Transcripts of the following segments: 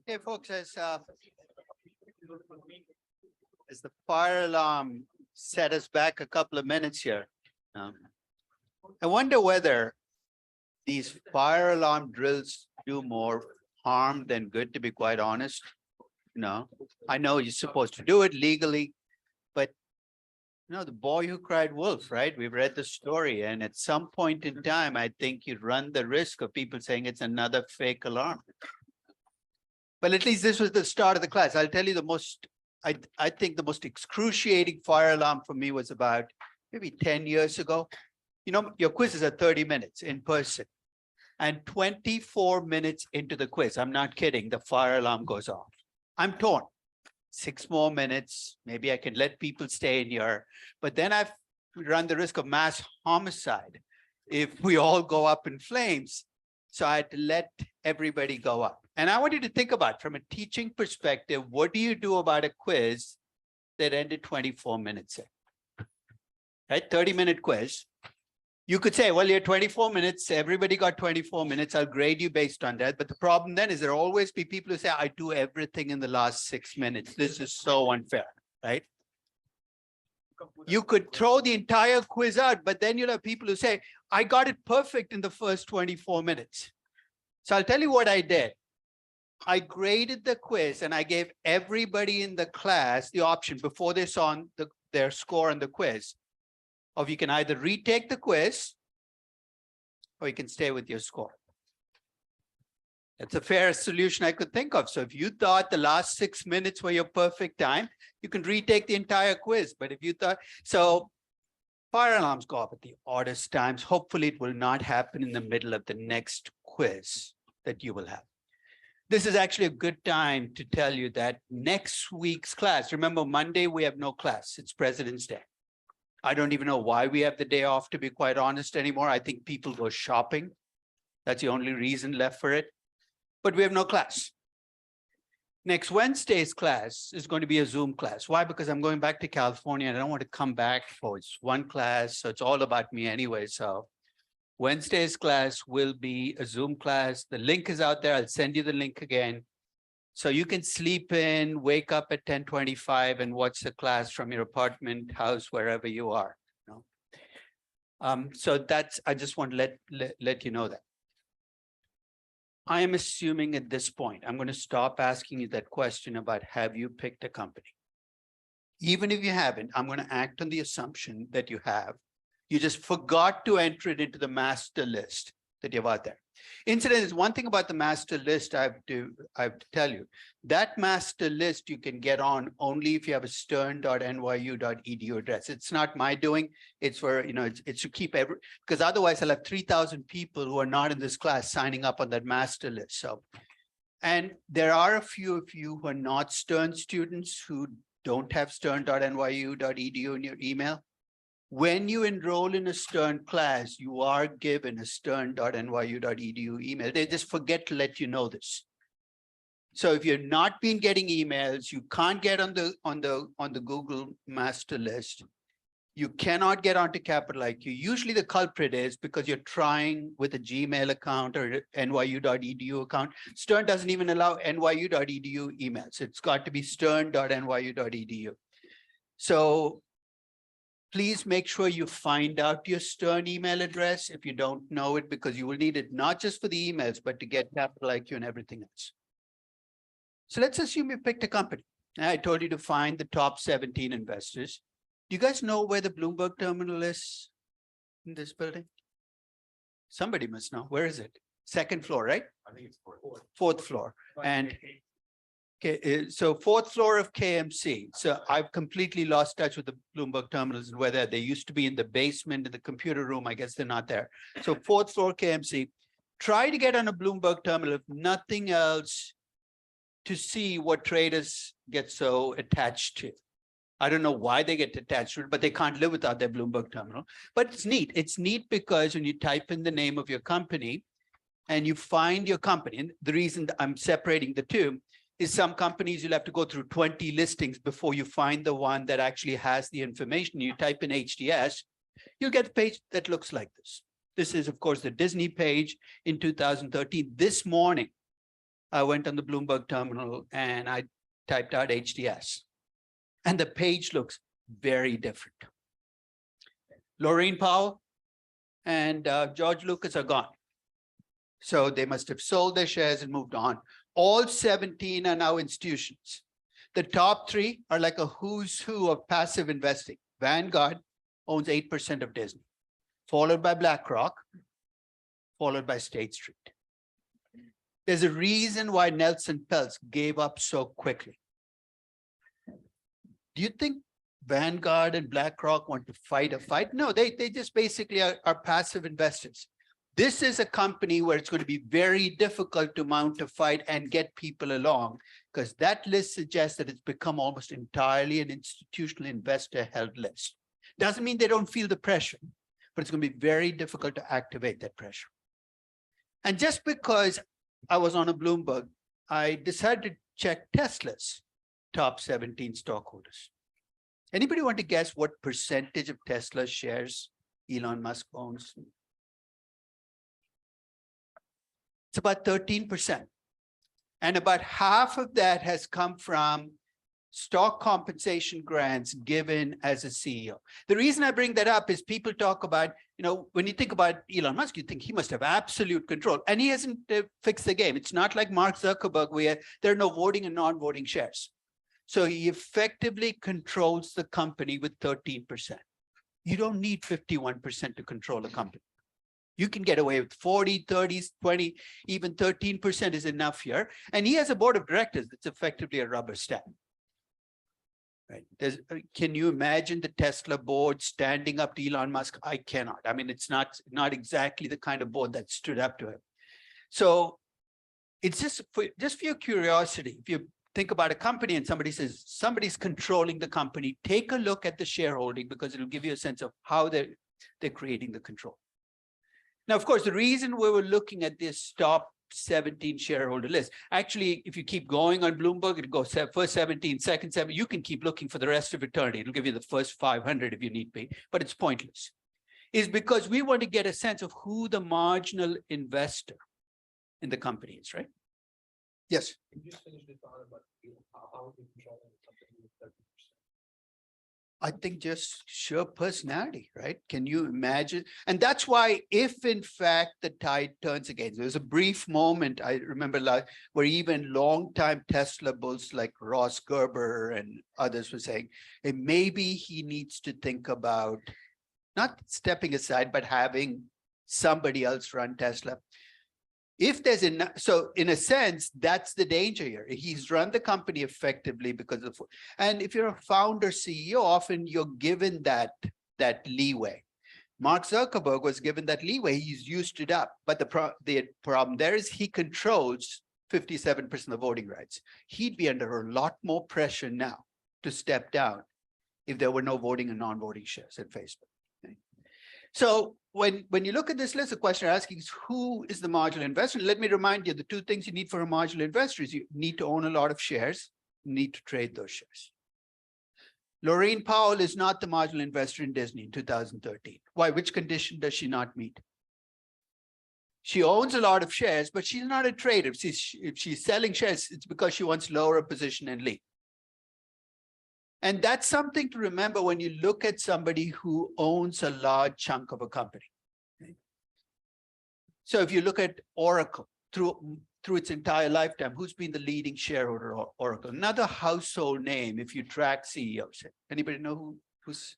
Hey, folks, as the fire alarm set us back a couple of minutes here, I wonder whether these fire alarm drills do more harm than good, to be quite honest. I know you're supposed to do it legally, but the boy who cried wolf, right? We've read the story, and at some point in time, I think you run the risk of people saying it's another fake alarm. But at least this was the start of the class. I'll tell you I think the most excruciating fire alarm for me was about maybe 10 years ago. Your quizzes are 30 minutes in person, and 24 minutes into the quiz, I'm not kidding, the fire alarm goes off. I'm torn. 6 more minutes, maybe I can let people stay in here, but then I've run the risk of mass homicide if we all go up in flames. So I had to let everybody go up. And I want you to think about, from a teaching perspective, what do you do about a quiz that ended 24 minutes in? Right, 30-minute quiz. You could say, well, you're 24 minutes, everybody got 24 minutes, I'll grade you based on that. But the problem then is there'll always be people who say, I do everything in the last 6 minutes. This is so unfair, right? You could throw the entire quiz out, but then you'll have people who say, I got it perfect in the first 24 minutes. So I'll tell you what I did. I graded the quiz and I gave everybody in the class the option before they saw their score on the quiz of you can either retake the quiz or you can stay with your score. That's a fair solution I could think of. So if you thought the last 6 minutes were your perfect time, you can retake the entire quiz. But if you thought, so fire alarms go off at the oddest times. Hopefully it will not happen in the middle of the next quiz that you will have. This is actually a good time to tell you that next week's class, remember Monday, we have no class. It's President's Day. I don't even know why we have the day off, to be quite honest, anymore. I think people go shopping. That's the only reason left for it. But we have no class. Next Wednesday's class is going to be a Zoom class. Why? Because I'm going back to California and I don't want to come back for it's one class. So it's all about me anyway. So Wednesday's class will be a Zoom class. The link is out there. I'll send you the link again. So you can sleep in, wake up at 10:25 and watch the class from your apartment, house, wherever you are. So that's, I just want to let you know that. I am assuming at this point, I'm going to stop asking you that question about have you picked a company? Even if you haven't, I'm going to act on the assumption that you have. You just forgot to enter it into the master list that you have out there. Incidentally, there's one thing about the master list I have to tell you. That master list you can get on only if you have a stern.nyu.edu address. It's not my doing. It's for, it's to keep because otherwise I'll have 3,000 people who are not in this class signing up on that master list. So, and there are a few of you who are not Stern students who don't have stern.nyu.edu in your email. When you enroll in a Stern class, you are given a stern.nyu.edu email. They just forget to let you know this. So if you're not been getting emails, you can't get on the Google master list. You cannot get onto Capital IQ. Usually the culprit is because you're trying with a Gmail account or nyu.edu account. Stern doesn't even allow nyu.edu emails. It's got to be stern.nyu.edu. So please make sure you find out your Stern email address if you don't know it, because you will need it not just for the emails, but to get Capital IQ and everything else. So let's assume you picked a company. I told you to find the top 17 investors. Do you guys know where the Bloomberg terminal is in this building? Somebody must know. Where is it? Second floor, right? I think it's fourth floor. And okay, so fourth floor of KMC. So I've completely lost touch with the Bloomberg terminals and whether they used to be in the basement in the computer room. I guess they're not there. So fourth floor KMC. Try to get on a Bloomberg terminal, if nothing else, to see what traders get so attached to. I don't know why they get attached to it, but they can't live without their Bloomberg terminal. But it's neat. It's neat because when you type in the name of your company and you find your company, and the reason that I'm separating the two is some companies you'll have to go through 20 listings before you find the one that actually has the information. You type in HDS, you'll get a page that looks like this. This is, of course, the Disney page in 2013. This morning, I went on the Bloomberg terminal and I typed out HDS. And the page looks very different. Laureen Powell and George Lucas are gone. So they must have sold their shares and moved on. All 17 are now institutions. The top 3 are like a who's who of passive investing. Vanguard owns 8% of Disney, followed by BlackRock, followed by State Street. There's a reason why Nelson Peltz gave up so quickly. Do you think Vanguard and BlackRock want to fight a fight? No, they just basically are passive investors. This is a company where it's going to be very difficult to mount a fight and get people along, because that list suggests that it's become almost entirely an institutional investor held list. Doesn't mean they don't feel the pressure, but it's going to be very difficult to activate that pressure. And just because I was on a Bloomberg, I decided to check Tesla's top 17 stockholders. Anybody want to guess what percentage of Tesla shares Elon Musk owns? It's about 13%. And about half of that has come from stock compensation grants given as a CEO. The reason I bring that up is people talk about, when you think about Elon Musk, you think he must have absolute control. And he hasn't fixed the game. It's not like Mark Zuckerberg where there are no voting and non-voting shares. So he effectively controls the company with 13%. You don't need 51% to control a company. You can get away with 40, 30, 20, even 13% is enough here. And he has a board of directors that's effectively a rubber stamp. Right? Can you imagine the Tesla board standing up to Elon Musk? I cannot. I mean, it's not exactly the kind of board that stood up to him. So it's just for your curiosity, if you think about a company and somebody says somebody's controlling the company, take a look at the shareholding, because it'll give you a sense of how they're creating the control. Now, of course, the reason we were looking at this top 17 shareholder list, actually, if you keep going on Bloomberg, it'll go first 17, second 7. You can keep looking for the rest of eternity. It'll give you the first 500 if you need be, but it's pointless. Is because we want to get a sense of who the marginal investor in the company is, right? Yes. You just finished the thought about how we control the company with 30%. I think just sheer personality, right? Can you imagine? And that's why if in fact the tide turns against, there was a brief moment, I remember where even longtime Tesla bulls like Ross Gerber and others were saying, hey, maybe he needs to think about not stepping aside, but having somebody else run Tesla. If there's enough, so in a sense, that's the danger here. He's run the company effectively because of, and if you're a founder CEO, often you're given that leeway. Mark Zuckerberg was given that leeway. He's used it up. But the problem there is he controls 57% of voting rights. He'd be under a lot more pressure now to step down if there were no voting and non-voting shares at Facebook. Okay? So when you look at this list, the question you're asking is who is the marginal investor? Let me remind you, the two things you need for a marginal investor is you need to own a lot of shares, you need to trade those shares. Laureen Powell is not the marginal investor in Disney in 2013. Why? Which condition does she not meet? She owns a lot of shares, but she's not a trader. If she's selling shares, it's because she wants lower a position and leave. And that's something to remember when you look at somebody who owns a large chunk of a company. Okay? So if you look at Oracle through its entire lifetime, who's been the leading shareholder of Oracle? Another household name if you track CEOs. Anybody know who's?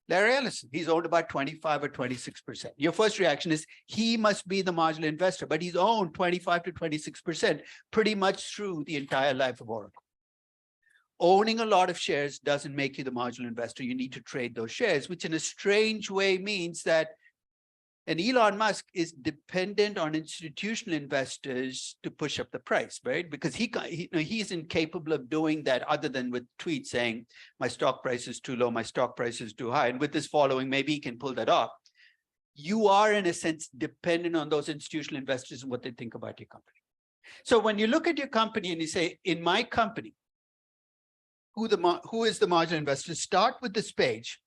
Larry Ellison. He's owned about 25 or 26%. Your first reaction is he must be the marginal investor, but he's owned 25 to 26% pretty much through the entire life of Oracle. Owning a lot of shares doesn't make you the marginal investor. You need to trade those shares, which in a strange way means that an Elon Musk is dependent on institutional investors to push up the price, right? Because he's incapable of doing that other than with tweets saying, my stock price is too low, my stock price is too high. And with this following, maybe he can pull that off. You are, in a sense, dependent on those institutional investors and what they think about your company. So when you look at your company and you say, in my company, who is the marginal investor? Start with this page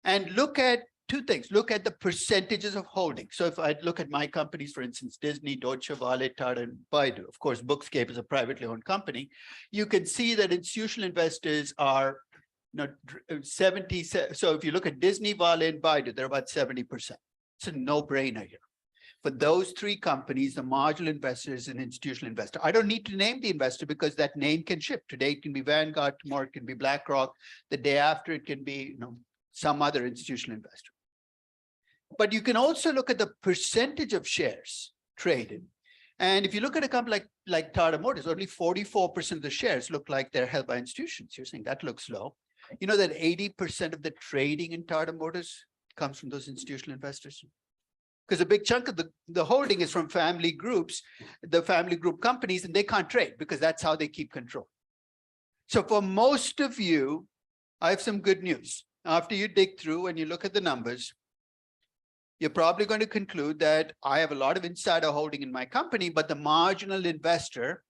and look at two things. Look at the percentages of holding. So if I look at my companies, for instance, Disney, Deutsche Welle, Tata, and Baidu, of course, Bookscape is a privately owned company. You can see that institutional investors are 70. So if you look at Disney, Welle, and Baidu, they're about 70%. It's a no-brainer here. For those three companies, the marginal investor is an institutional investor. I don't need to name the investor because that name can shift. Today it can be Vanguard, tomorrow it can be BlackRock, the day after it can be some other institutional investor. But you can also look at the percentage of shares traded. And if you look at a company like Tata Motors, only 44% of the shares look like they're held by institutions. You're saying that looks low. You know that 80% of the trading in Tata Motors comes from those institutional investors? Because a big chunk of the holding is from family groups, the family group companies, and they can't trade because that's how they keep control. So for most of you, I have some good news. After you dig through and you look at the numbers, you're probably going to conclude that I have a lot of insider holding in my company, but the marginal investor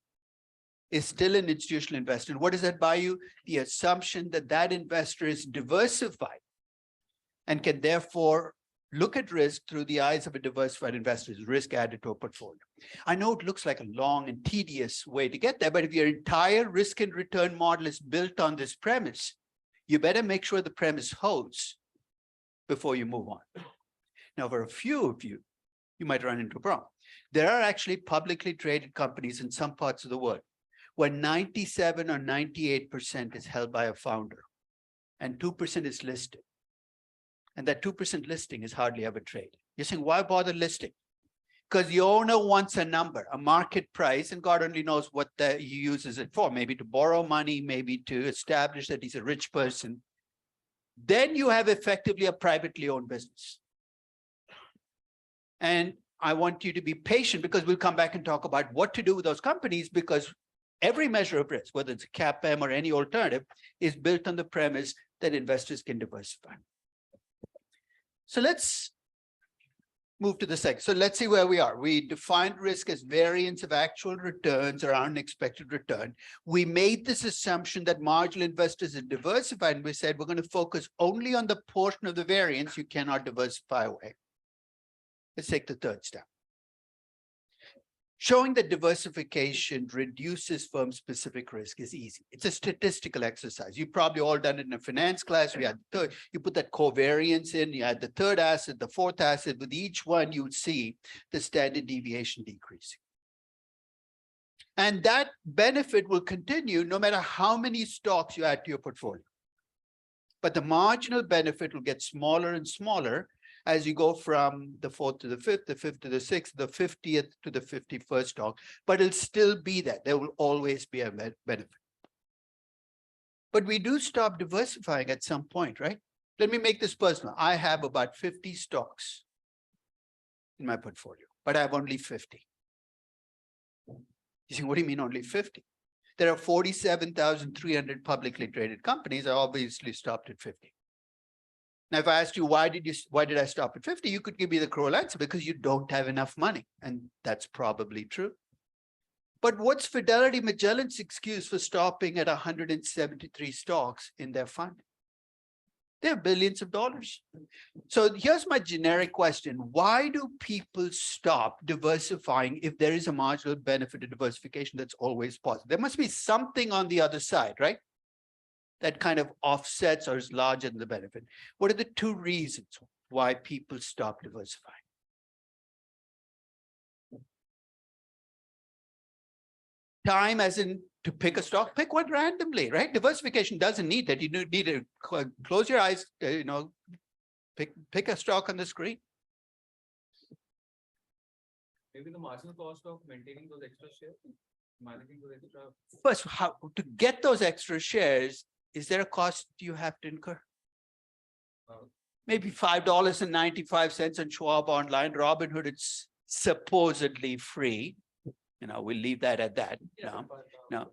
is still an institutional investor. And what does that buy you? The assumption that that investor is diversified and can therefore look at risk through the eyes of a diversified investor, risk added to a portfolio. I know it looks like a long and tedious way to get there, but if your entire risk and return model is built on this premise, you better make sure the premise holds before you move on. Now, for a few of you, you might run into a problem. There are actually publicly traded companies in some parts of the world where 97 or 98% is held by a founder and 2% is listed. And that 2% listing is hardly ever traded. You're saying, why bother listing? Because the owner wants a number, a market price, and God only knows what he uses it for, maybe to borrow money, maybe to establish that he's a rich person. Then you have effectively a privately owned business. And I want you to be patient because we'll come back and talk about what to do with those companies, because every measure of risk, whether it's a CAPM or any alternative, is built on the premise that investors can diversify. So let's move to the second. So let's see where we are. We defined risk as variance of actual returns or unexpected return. We made this assumption that marginal investors are diversified, and we said we're going to focus only on the portion of the variance you cannot diversify away. Let's take the third step. Showing that diversification reduces firm-specific risk is easy. It's a statistical exercise. You've probably all done it in a finance class. We had the third, you put that covariance in, you had the third asset, the fourth asset. With each one, you would see the standard deviation decreasing. And that benefit will continue no matter how many stocks you add to your portfolio. But the marginal benefit will get smaller and smaller as you go from the fourth to the fifth to the sixth, the 50th to the 51st stock, but it'll still be that. There will always be a benefit. But we do stop diversifying at some point, right? Let me make this personal. I have about 50 stocks in my portfolio, but I have only 50. You say, what do you mean only 50? There are 47,300 publicly traded companies. I obviously stopped at 50. Now, if I asked you, why did I stop at 50? You could give me the cruel answer, because you don't have enough money. And that's probably true. But what's Fidelity Magellan's excuse for stopping at 173 stocks in their fund? They have billions of dollars. So here's my generic question. Why do people stop diversifying if there is a marginal benefit to diversification that's always positive? There must be something on the other side, right? That kind of offsets or is larger than the benefit. What are the two reasons why people stop diversifying? Time, as in to pick a stock, pick one randomly, right? Diversification doesn't need that. You need to close your eyes, pick a stock on the screen. Maybe the marginal cost of maintaining those extra shares, managing those extra. First, how to get those extra shares? Is there a cost you have to incur? Maybe $5.95 on Schwab Online. Robinhood, it's supposedly free. We'll leave that at that. No.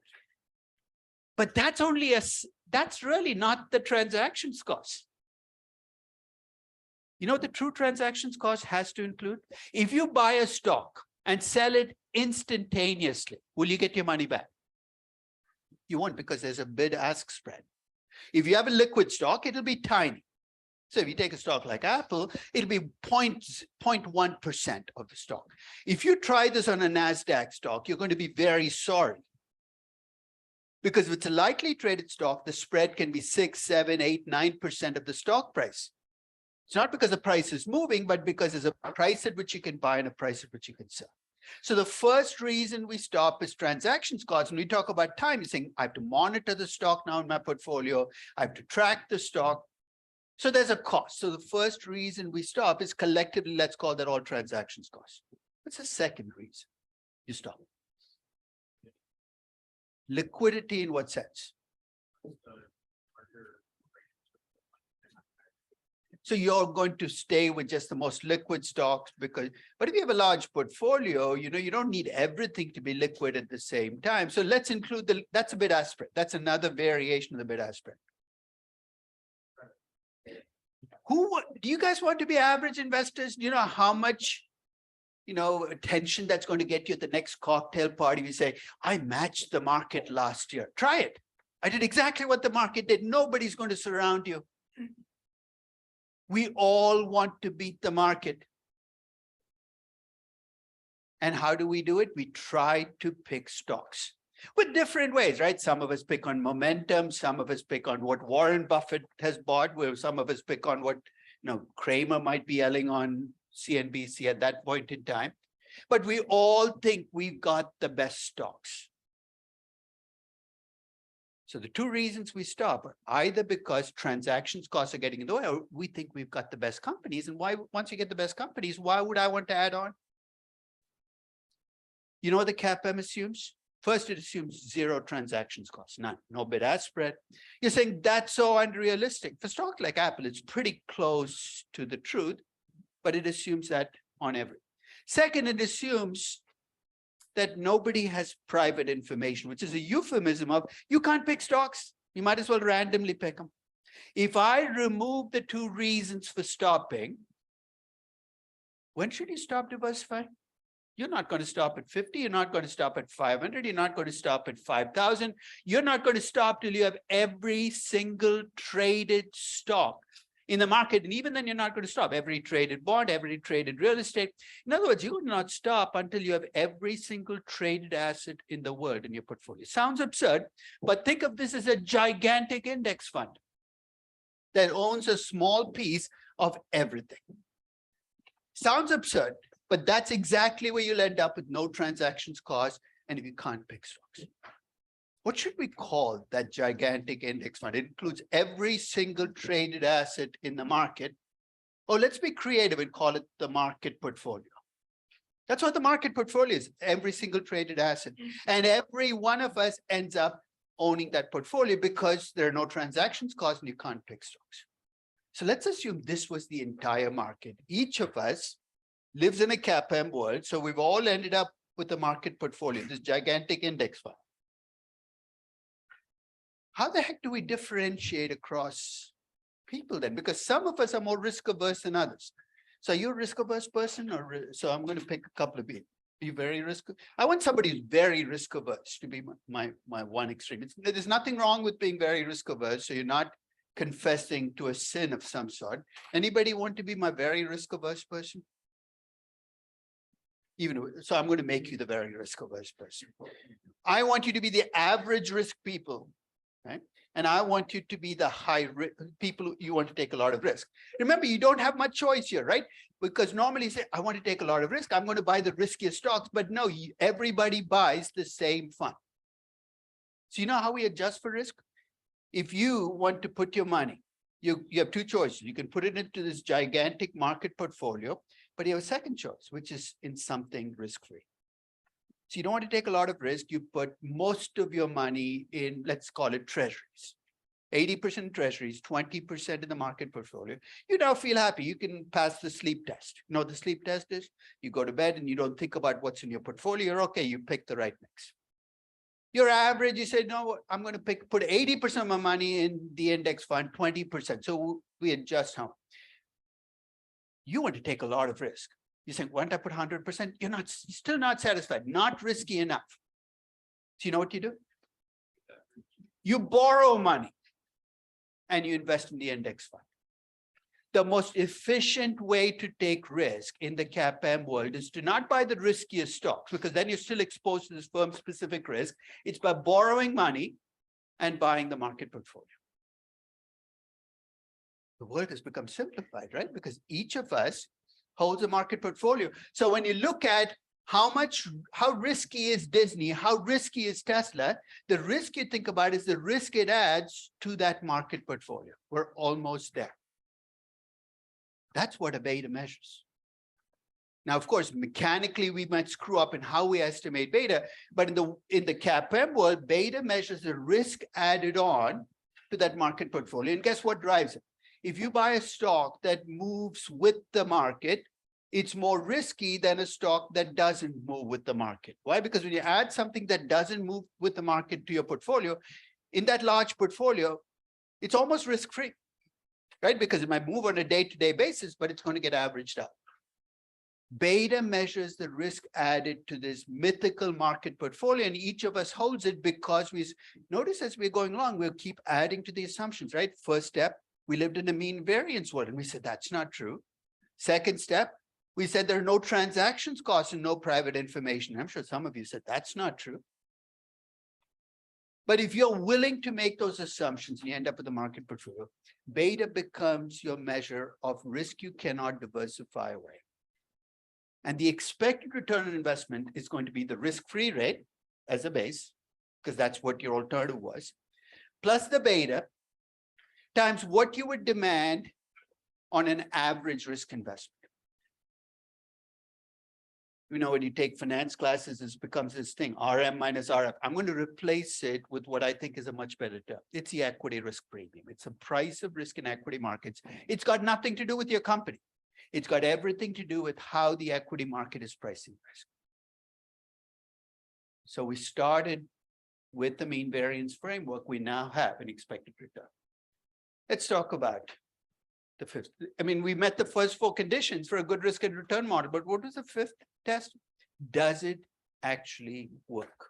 But that's really not the transactions cost. You know what the true transactions cost has to include? If you buy a stock and sell it instantaneously. Will you get your money back? You won't, because there's a bid-ask spread. If you have a liquid stock, it'll be tiny. So if you take a stock like Apple, it'll be 0.1% of the stock. If you try this on a NASDAQ stock, you're going to be very sorry. Because if it's a lightly traded stock, the spread can be 6, 7, 8, 9% of the stock price. It's not because the price is moving, but because there's a price at which you can buy and a price at which you can sell. So the first reason we stop is transactions costs. When we talk about time, you're saying, I have to monitor the stock now in my portfolio. I have to track the stock. So there's a cost. So the first reason we stop is collectively, let's call that all transactions costs. What's the second reason you stop? Liquidity in what sense? So you're going to stay with just the most liquid stocks but if you have a large portfolio, you don't need everything to be liquid at the same time. So let's include that's a bid-ask spread. That's another variation of the bid-ask spread. Do you guys want to be average investors? Do you know how much, attention that's going to get you at the next cocktail party? You say, I matched the market last year. Try it. I did exactly what the market did. Nobody's going to surround you. We all want to beat the market. And how do we do it? We try to pick stocks with different ways, right? Some of us pick on momentum. Some of us pick on what Warren Buffett has bought, where some of us pick on what, Kramer might be yelling on CNBC at that point in time. But we all think we've got the best stocks. So the two reasons we stop are either because transactions costs are getting in the way, or we think we've got the best companies. And once you get the best companies, why would I want to add on? You know what the CAPM assumes? First, it assumes zero transactions costs, none, no bid-ask spread. You're saying that's so unrealistic. For stock like Apple, it's pretty close to the truth, but it assumes that on every. Second, it assumes that nobody has private information, which is a euphemism of you can't pick stocks. You might as well randomly pick them. If I remove the two reasons for stopping, when should you stop diversifying? You're not going to stop at 50. You're not going to stop at 500. You're not going to stop at 5,000. You're not going to stop till you have every single traded stock in the market. And even then, you're not going to stop every traded bond, every traded real estate. In other words, you will not stop until you have every single traded asset in the world in your portfolio. Sounds absurd, but think of this as a gigantic index fund that owns a small piece of everything. Sounds absurd, but that's exactly where you'll end up with no transactions cost and if you can't pick stocks. What should we call that gigantic index fund? It includes every single traded asset in the market. Or let's be creative and call it the market portfolio. That's what the market portfolio is, every single traded asset. And every one of us ends up owning that portfolio because there are no transactions costs and you can't pick stocks. So let's assume this was the entire market. Each of us lives in a CAPM world. So we've all ended up with the market portfolio, this gigantic index fund. How the heck do we differentiate across people then? Because some of us are more risk averse than others. So are you a risk averse person? So I'm going to pick a couple of you. Are you very risk? I want somebody who's very risk averse to be my one extreme. There's nothing wrong with being very risk averse. So you're not confessing to a sin of some sort. Anybody want to be my very risk averse person? So I'm going to make you the very risk averse person. I want you to be the average risk people. Right? And I want you to be the high risk people you want to take a lot of risk. Remember, you don't have much choice here, right? Because normally you say, I want to take a lot of risk. I'm going to buy the riskiest stocks, but no, everybody buys the same fund. So you know how we adjust for risk? If you want to put your money, you have two choices. You can put it into this gigantic market portfolio, but you have a second choice, which is in something risk-free. So you don't want to take a lot of risk. You put most of your money in, let's call it treasuries, 80% treasuries, 20% in the market portfolio. You now feel happy. You can pass the sleep test. You know what the sleep test is? You go to bed and you don't think about what's in your portfolio. You're okay. You pick the right mix. Your average, you say, no, I'm going to put 80% of my money in the index fund, 20%. So we adjust how. You want to take a lot of risk. You think, why don't I put 100%? You're still not satisfied, not risky enough. So you know what you do? You borrow money and you invest in the index fund. The most efficient way to take risk in the CAPM world is to not buy the riskiest stocks, because then you're still exposed to this firm-specific risk. It's by borrowing money and buying the market portfolio. The world has become simplified, right? Because each of us holds a market portfolio. So when you look at how risky is Disney, how risky is Tesla, the risk you think about is the risk it adds to that market portfolio. We're almost there. That's what a beta measures. Now, of course, mechanically, we might screw up in how we estimate beta, but in the CAPM world, beta measures the risk added on to that market portfolio. And guess what drives it? If you buy a stock that moves with the market, it's more risky than a stock that doesn't move with the market. Why? Because when you add something that doesn't move with the market to your portfolio, in that large portfolio, it's almost risk-free, right? Because it might move on a day-to-day basis, but it's going to get averaged out. Beta measures the risk added to this mythical market portfolio, and each of us holds it because we notice as we're going along, we'll keep adding to the assumptions, right? First step, we lived in a mean variance world, and we said that's not true. Second step, we said there are no transactions costs and no private information. I'm sure some of you said that's not true. But if you're willing to make those assumptions and you end up with a market portfolio, beta becomes your measure of risk you cannot diversify away. And the expected return on investment is going to be the risk-free rate as a base, because that's what your alternative was, plus the beta times what you would demand on an average risk investment. You know, when you take finance classes, it becomes this thing, RM minus RF. I'm going to replace it with what I think is a much better term. It's the equity risk premium. It's a price of risk in equity markets. It's got nothing to do with your company. It's got everything to do with how the equity market is pricing risk. So we started with the mean variance framework. We now have an expected return. Let's talk about the fifth. I mean, we met the first four conditions for a good risk and return model, but what was the fifth test? Does it actually work?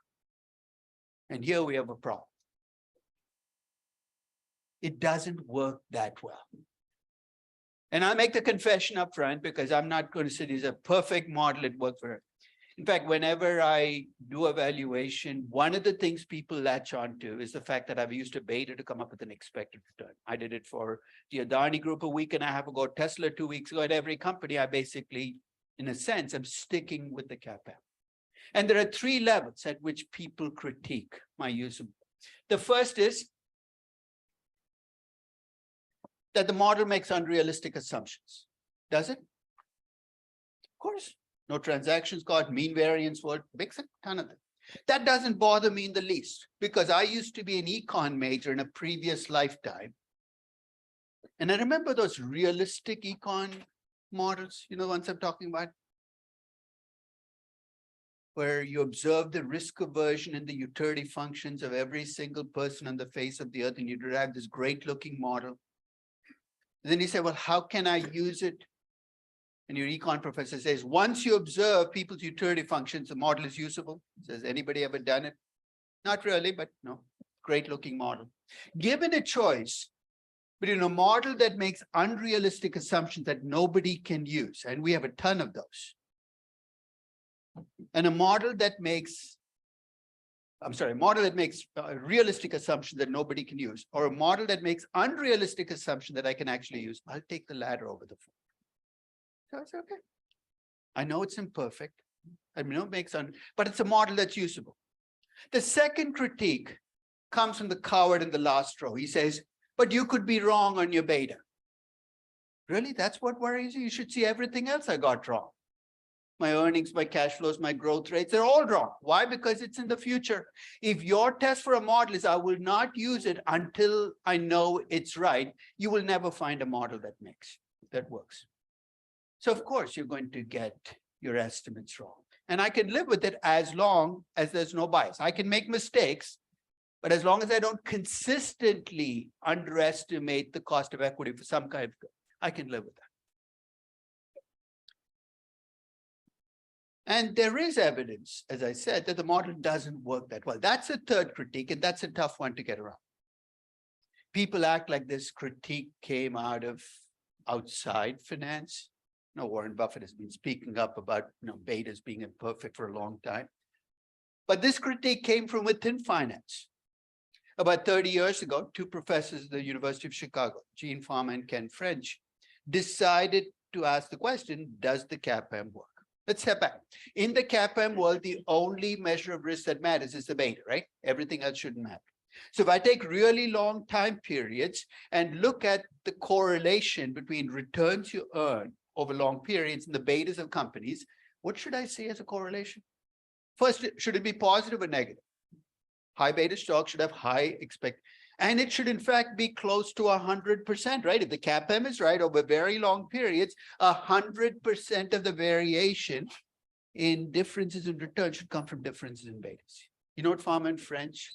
And here we have a problem. It doesn't work that well. And I'll make the confession up front because I'm not going to say there's a perfect model it worked for. In fact, whenever I do evaluation, one of the things people latch onto is the fact that I've used a beta to come up with an expected return. I did it for the Adani Group a week and a half ago, Tesla 2 weeks ago. At every company, I basically, in a sense, I'm sticking with the CAPM. And there are three levels at which people critique my use of it. The first is that the model makes unrealistic assumptions. Does it? Of course. No transactions cost, mean variance world, makes a ton of them. That doesn't bother me in the least, because I used to be an econ major in a previous lifetime. And I remember those realistic econ models, you know, the ones I'm talking about, where you observe the risk aversion and the utility functions of every single person on the face of the earth, and you derive this great looking model. And then you say, well, how can I use it? And your econ professor says, once you observe people's utility functions, the model is usable. Says, anybody ever done it? Not really, but no, great looking model. Given a choice between a model that makes unrealistic assumptions that nobody can use, and we have a ton of those, and a model that makes, a model that makes realistic assumptions that nobody can use, or a model that makes unrealistic assumptions that I can actually use, I'll take the latter over the former. So it's okay. I know it's imperfect. I know it makes but it's a model that's usable. The second critique comes from the coward in the last row. He says, but you could be wrong on your beta. Really? That's what worries you? You should see everything else I got wrong. My earnings, my cash flows, my growth rates, they're all wrong. Why? Because it's in the future. If your test for a model is I will not use it until I know it's right, you will never find a model that works. So of course, you're going to get your estimates wrong. And I can live with it as long as there's no bias. I can make mistakes, but as long as I don't consistently underestimate the cost of equity for some kind of good, I can live with that. And there is evidence, as I said, that the model doesn't work that well. That's a third critique, and that's a tough one to get around. People act like this critique came out of outside finance. No, Warren Buffett has been speaking up about betas being imperfect for a long time. But this critique came from within finance. About 30 years ago, two professors at the University of Chicago, Gene Farmer and Ken French, decided to ask the question, does the CAPM work? Let's step back. In the CAPM world, the only measure of risk that matters is the beta, right? Everything else shouldn't matter. So if I take really long time periods and look at the correlation between returns you earn over long periods and the betas of companies, what should I say as a correlation? First, should it be positive or negative? High beta stocks should have high and it should in fact be close to 100%, right? If the CAPM is right over very long periods, 100% of the variation in differences in return should come from differences in betas. You know what Farmer and French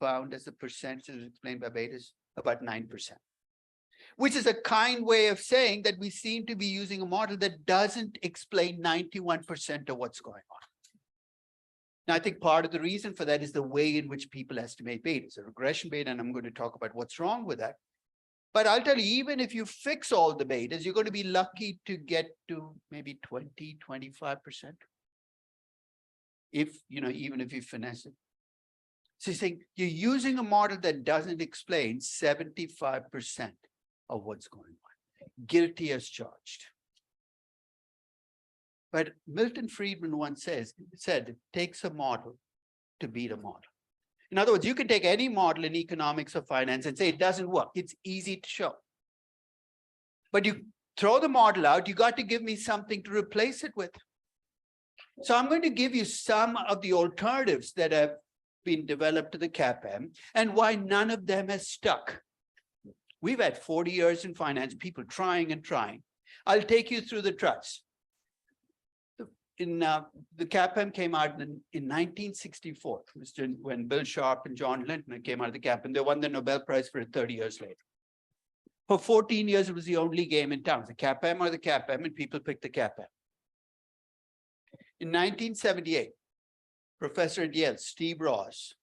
found as the percentage explained by betas? About 9%. Which is a kind way of saying that we seem to be using a model that doesn't explain 91% of what's going on. Now, I think part of the reason for that is the way in which people estimate betas, a regression beta, and I'm going to talk about what's wrong with that. But I'll tell you, even if you fix all the betas, you're going to be lucky to get to maybe 20, 25%. Even if you finesse it. So you're saying you're using a model that doesn't explain 75% of what's going on. Guilty as charged. But Milton Friedman once said it takes a model to beat a model. In other words, you can take any model in economics or finance and say it doesn't work. It's easy to show. But you throw the model out, you got to give me something to replace it with. So I'm going to give you some of the alternatives that have been developed to the CAPM and why none of them has stuck. We've had 40 years in finance, people trying and trying. I'll take you through the tries. The CAPM came out in 1964, when Bill Sharp and John Lintner came out of the CAPM. They won the Nobel Prize for it 30 years later. For 14 years, it was the only game in town, the CAPM or the CAPM, and people picked the CAPM. In 1978, professor at Yale, Steve Ross,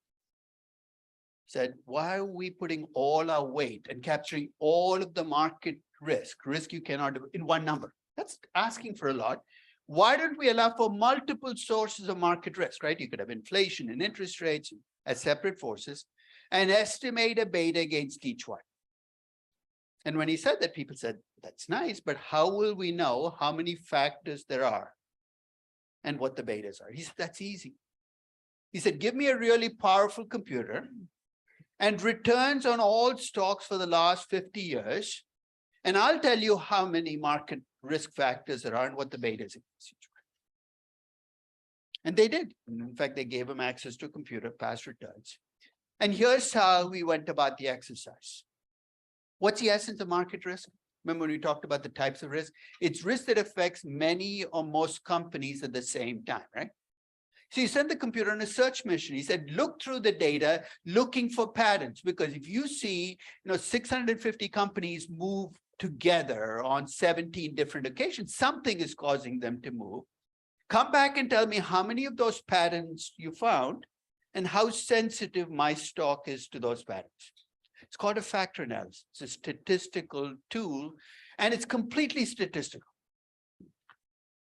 said, why are we putting all our weight and capturing all of the market risk you cannot do in one number? That's asking for a lot. Why don't we allow for multiple sources of market risk, right? You could have inflation and interest rates as separate forces and estimate a beta against each one. And when he said that, people said, that's nice, but how will we know how many factors there are and what the betas are? He said, that's easy. He said, give me a really powerful computer and returns on all stocks for the last 50 years, and I'll tell you how many market risk factors there are and what the beta is. And they did. In fact, they gave him access to a computer, past returns. And here's how we went about the exercise. What's the essence of market risk? Remember when we talked about the types of risk? It's risk that affects many or most companies at the same time, right? So you sent the computer on a search mission. He said, look through the data, looking for patterns, because if you see, 650 companies move together on 17 different occasions, something is causing them to move. Come back and tell me how many of those patterns you found and how sensitive my stock is to those patterns. It's called a factor analysis. It's a statistical tool, and it's completely statistical.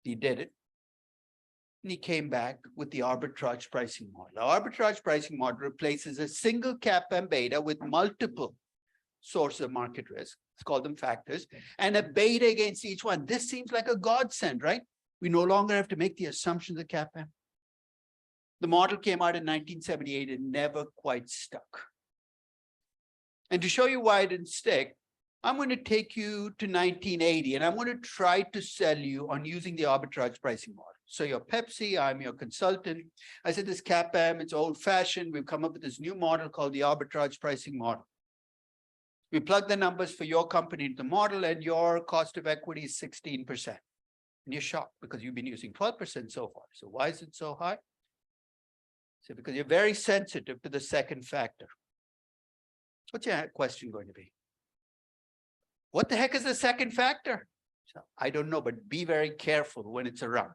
He did it. And he came back with the arbitrage pricing model. The arbitrage pricing model replaces a single CAPM beta with multiple sources of market risk. Let's call them factors, and a beta against each one. This seems like a godsend, right? We no longer have to make the assumptions of CAPM. The model came out in 1978 and never quite stuck. And to show you why it didn't stick, I'm going to take you to 1980, and I'm going to try to sell you on using the arbitrage pricing model. So you're Pepsi, I'm your consultant. I said, this CAPM, it's old fashioned. We've come up with this new model called the arbitrage pricing model. We plug the numbers for your company into the model, and your cost of equity is 16%. And you're shocked because you've been using 12% so far. So why is it so high? So because you're very sensitive to the second factor. What's your question going to be? What the heck is the second factor? So I don't know, but be very careful when it's around.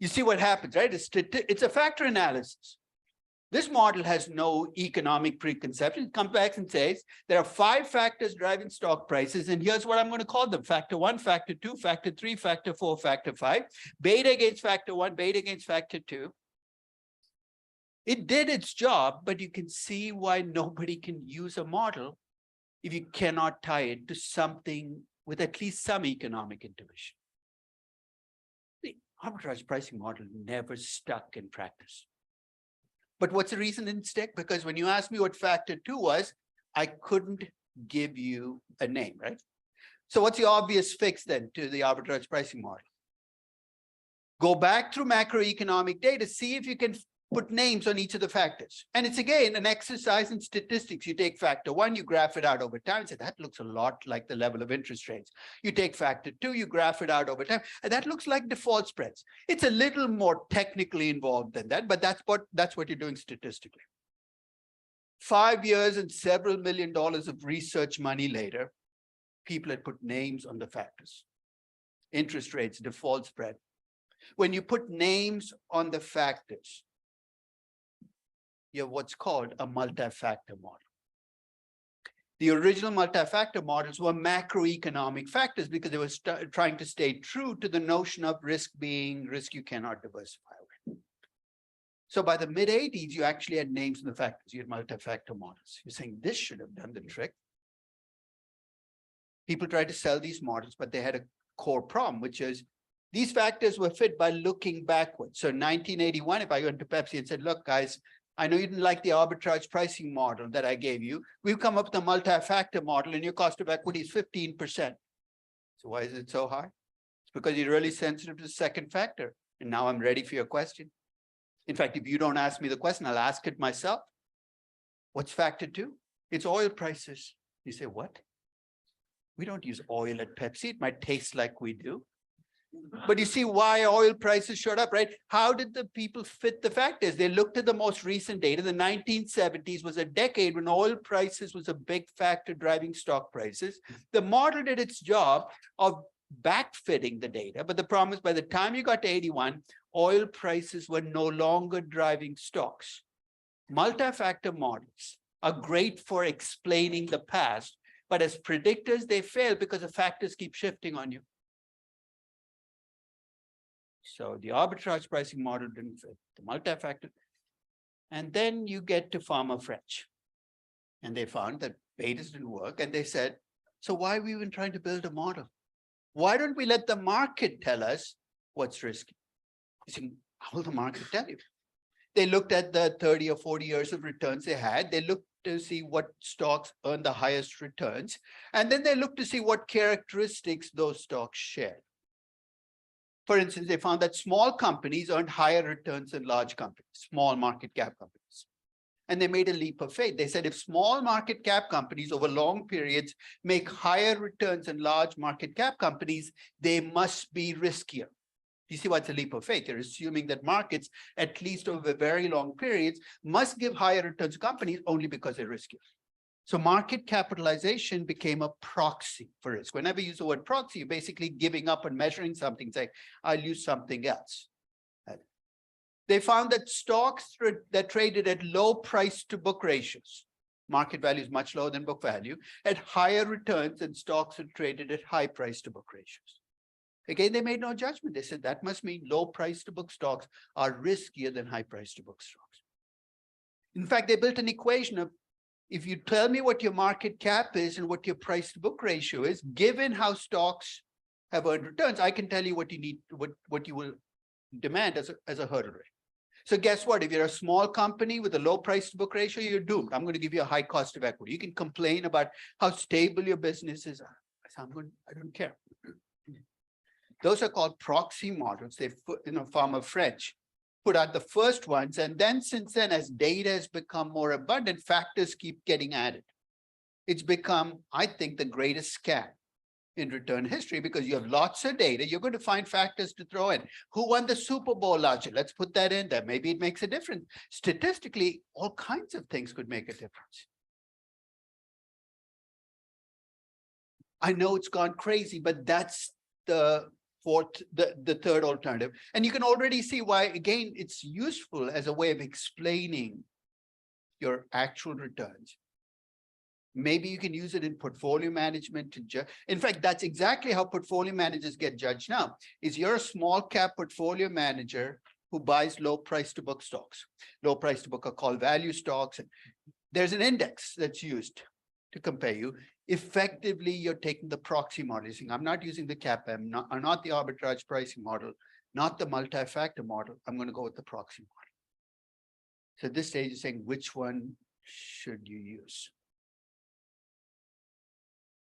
You see what happens, right? It's a factor analysis. This model has no economic preconception. It comes back and says, there are 5 factors driving stock prices, and here's what I'm going to call them: factor 1, factor 2, factor 3, factor 4, factor 5, beta against factor 1, beta against factor 2. It did its job, but you can see why nobody can use a model if you cannot tie it to something with at least some economic intuition. The arbitrage pricing model never stuck in practice. But what's the reason it didn't stick? Because when you asked me what factor 2 was, I couldn't give you a name, right? So what's the obvious fix then to the arbitrage pricing model? Go back through macroeconomic data, see if you can put names on each of the factors. And it's again an exercise in statistics. You take factor 1, you graph it out over time, and say that looks a lot like the level of interest rates. You take factor 2, you graph it out over time, and that looks like default spreads. It's a little more technically involved than that, but that's what you're doing statistically. 5 years and several $1 million of research money later, people had put names on the factors: interest rates, default spread. When you put names on the factors, you have what's called a multi-factor model. The original multi-factor models were macroeconomic factors because they were trying to stay true to the notion of risk being risk you cannot diversify away. So by the mid-80s, you actually had names in the factors. You had multi-factor models. You're saying this should have done the trick. People tried to sell these models, but they had a core problem, which is these factors were fit by looking backwards. So in 1981, if I went to Pepsi and said, look, guys, I know you didn't like the arbitrage pricing model that I gave you. We've come up with a multi-factor model and your cost of equity is 15%. So why is it so high? It's because you're really sensitive to the second factor. And now I'm ready for your question. In fact, if you don't ask me the question, I'll ask it myself. What's factor 2? It's oil prices. You say, what? We don't use oil at Pepsi. It might taste like we do. But you see why oil prices shot up, right? How did the people fit the factors? They looked at the most recent data. The 1970s was a decade when oil prices was a big factor driving stock prices. The model did its job of backfitting the data. But the problem is by the time you got to 81, oil prices were no longer driving stocks. Multi-factor models are great for explaining the past, but as predictors, they fail because the factors keep shifting on you. So the arbitrage pricing model didn't fit the multi-factor. And then you get to Farmer French. And they found that betas didn't work. And they said, so why are we even trying to build a model? Why don't we let the market tell us what's risky? You see, how will the market tell you? They looked at the 30 or 40 years of returns they had. They looked to see what stocks earn the highest returns. And then they looked to see what characteristics those stocks shared. For instance, they found that small companies earned higher returns than large companies, small market cap companies. And they made a leap of faith. They said if small market cap companies over long periods make higher returns than large market cap companies, they must be riskier. You see what's a leap of faith? You're assuming that markets, at least over very long periods, must give higher returns to companies only because they're riskier. So market capitalization became a proxy for risk. Whenever you use the word proxy, you're basically giving up on measuring something, say, I'll use something else. They found that stocks that traded at low price to book ratios, market value is much lower than book value, had higher returns than stocks that traded at high price to book ratios. Again, they made no judgment. They said that must mean low price to book stocks are riskier than high price to book stocks. In fact, they built an equation of if you tell me what your market cap is and what your price to book ratio is, given how stocks have earned returns, I can tell you what you need, what you will demand as a hurdle rate. So guess what? If you're a small company with a low price to book ratio, you're doomed. I'm going to give you a high cost of equity. You can complain about how stable your business is. I don't care. Those are called proxy models. They, Farmer French put out the first ones. And then since then, as data has become more abundant, factors keep getting added. It's become, I think, the greatest scam in return history because you have lots of data. You're going to find factors to throw in. Who won the Super Bowl last year? Let's put that in there. Maybe it makes a difference. Statistically, all kinds of things could make a difference. I know it's gone crazy, but that's the the third alternative. And you can already see why, again, it's useful as a way of explaining your actual returns. Maybe you can use it in portfolio management to judge. In fact, that's exactly how portfolio managers get judged now. Is you're a small cap portfolio manager who buys low price to book stocks. Low price to book are called value stocks. And there's an index that's used to compare you. Effectively, you're taking the proxy model. You're saying, I'm not using the CAPM, not the arbitrage pricing model, not the multi-factor model. I'm going to go with the proxy model. So at this stage, you're saying, which one should you use?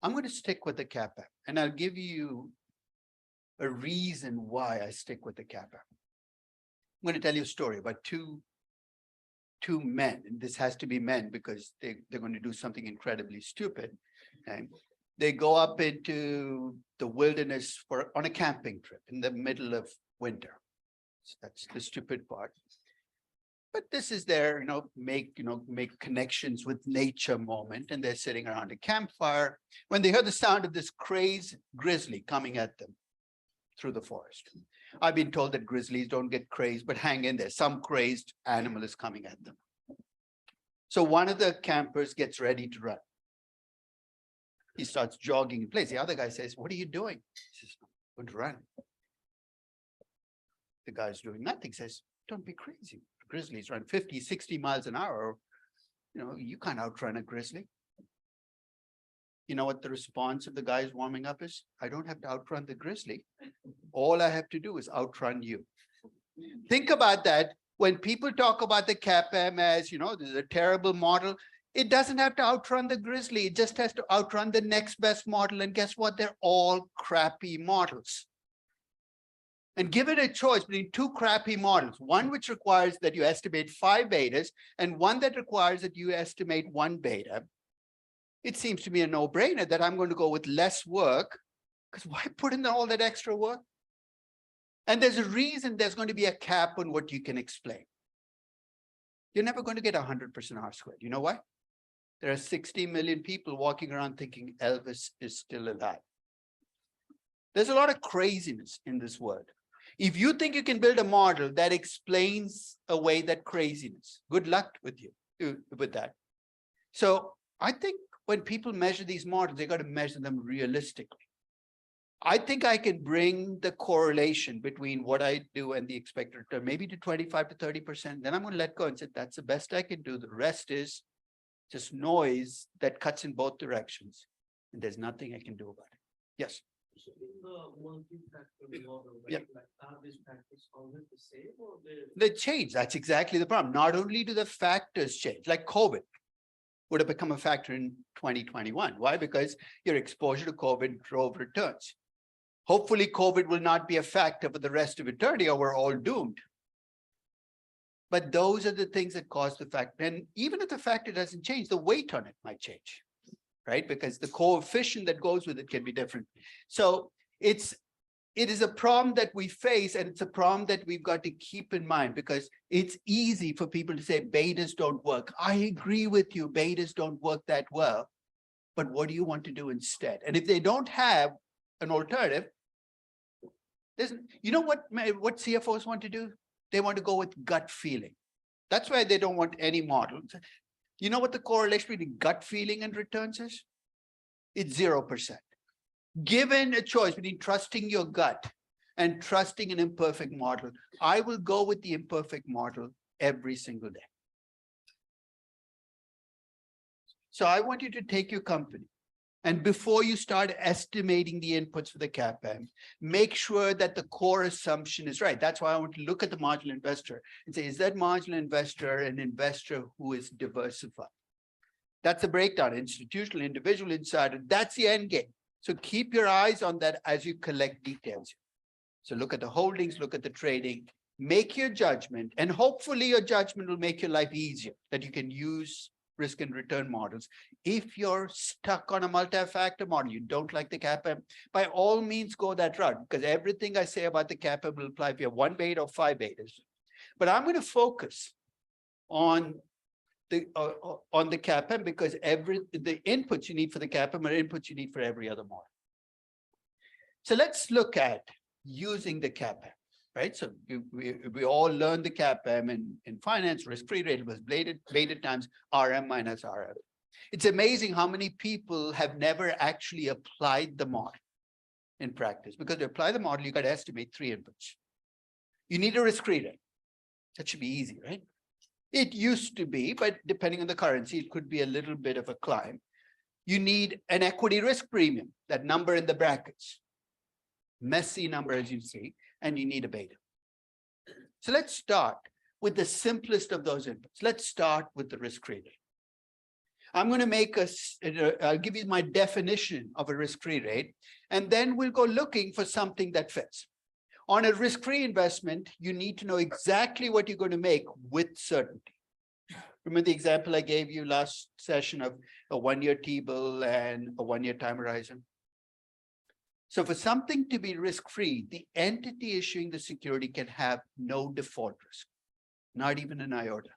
I'm going to stick with the CAPM, and I'll give you a reason why I stick with the CAPM. I'm going to tell you a story about two men, and this has to be men because they're going to do something incredibly stupid. And they go up into the wilderness on a camping trip in the middle of winter. So that's the stupid part. But this is their, make connections with nature moment, and they're sitting around a campfire when they hear the sound of this crazed grizzly coming at them through the forest. I've been told that grizzlies don't get crazed, but hang in there. Some crazed animal is coming at them. So one of the campers gets ready to run. He starts jogging in place. The other guy says, "What are you doing?" He says, "I'm going to run." The guy's doing nothing. Says, "Don't be crazy. Grizzlies run 50, 60 miles an hour. You can't outrun a grizzly." You know what the response of the guy who's warming up is? "I don't have to outrun the grizzly. All I have to do is outrun you." Think about that. When people talk about the CAPM as, this is a terrible model, it doesn't have to outrun the grizzly. It just has to outrun the next best model. And guess what? They're all crappy models. And give it a choice between two crappy models, one which requires that you estimate 5 betas and one that requires that you estimate 1 beta. It seems to me a no-brainer that I'm going to go with less work, because why put in all that extra work? And there's a reason there's going to be a cap on what you can explain. You're never going to get 100% R squared. You know why? There are 60 million people walking around thinking Elvis is still alive. There's a lot of craziness in this world. If you think you can build a model that explains away that craziness, good luck with that. So I think when people measure these models, they got to measure them realistically. I think I can bring the correlation between what I do and the expected return, maybe to 25 to 30%. Then I'm going to let go and say, that's the best I can do. The rest is just noise that cuts in both directions. And there's nothing I can do about it. Yes. So in the multi-factor model, right? Yep. Like, are these factors always the same, or they change? That's exactly the problem. Not only do the factors change, like COVID would have become a factor in 2021. Why? Because your exposure to COVID drove returns. Hopefully, COVID will not be a factor for the rest of eternity, or we're all doomed. But those are the things that cause the factor. And even if the factor doesn't change, the weight on it might change, right? Because the coefficient that goes with it can be different. So it is a problem that we face, and it's a problem that we've got to keep in mind, because it's easy for people to say betas don't work. I agree with you, betas don't work that well. But what do you want to do instead? And if they don't have an alternative, you know what CFOs want to do? They want to go with gut feeling. That's why they don't want any model. You know what the correlation between gut feeling and returns is? It's 0%. Given a choice between trusting your gut and trusting an imperfect model, I will go with the imperfect model every single day. So I want you to take your company, and before you start estimating the inputs for the CAPM, make sure that the core assumption is right. That's why I want to look at the marginal investor and say, is that marginal investor an investor who is diversified? That's the breakdown: institutional, individual, insider. That's the end game. So keep your eyes on that as you collect details. So look at the holdings, look at the trading, make your judgment, and hopefully your judgment will make your life easier, that you can use risk and return models. If you're stuck on a multi-factor model, you don't like the CAPM, by all means go that route, because everything I say about the CAPM will apply if you have 1 beta or 5 betas. But I'm going to focus on the CAPM, because the inputs you need for the CAPM are inputs you need for every other model. So let's look at using the CAPM, right? So we all learned the CAPM in finance. Risk-free rate was weighted times RM minus RF. It's amazing how many people have never actually applied the model in practice. Because to apply the model, you got to estimate 3 inputs. You need a risk-free rate. That should be easy, right? It used to be, but depending on the currency, it could be a little bit of a climb. You need an equity risk premium, that number in the brackets. Messy number, as you see, and you need a beta. So let's start with the simplest of those inputs. Let's start with the risk-free rate. I'm going to make I'll give you my definition of a risk-free rate, and then we'll go looking for something that fits. On a risk-free investment, you need to know exactly what you're going to make with certainty. Remember the example I gave you last session of a 1-year T-bill and a 1-year time horizon? So for something to be risk-free, the entity issuing the security can have no default risk, not even an iota.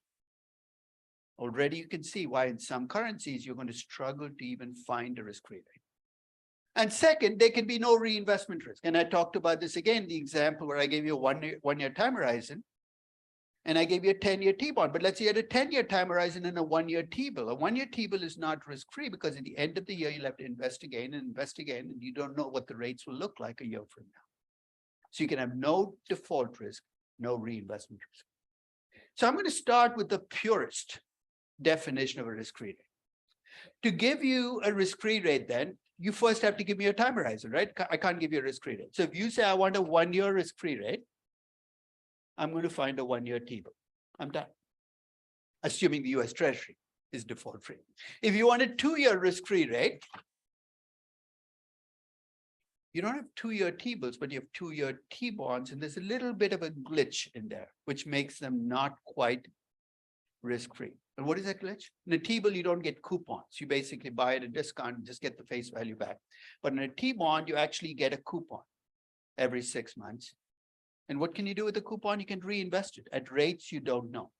Already you can see why in some currencies you're going to struggle to even find a risk-free rate. And second, there can be no reinvestment risk. And I talked about this again, the example where I gave you a one-year time horizon, and I gave you a 10-year T-bond. But let's say you had a 10-year time horizon and a 1-year T-bill. A 1-year T-bill is not risk-free because at the end of the year, you'll have to invest again, and you don't know what the rates will look like a year from now. So you can have no default risk, no reinvestment risk. So I'm going to start with the purest definition of a risk-free rate. To give you a risk-free rate, then you first have to give me a time horizon, right? I can't give you a risk-free rate. So if you say I want a 1-year risk-free rate, I'm going to find a 1-year T-bill. I'm done. Assuming the US Treasury is default free. If you want a 2-year risk-free rate, you don't have 2-year T-bills, but you have 2-year T-bonds, and there's a little bit of a glitch in there, which makes them not quite risk-free. And what is that glitch? In a T-bill, you don't get coupons. You basically buy at a discount and just get the face value back. But in a T-bond, you actually get a coupon every 6 months. And what can you do with the coupon? You can reinvest it at rates you don't know.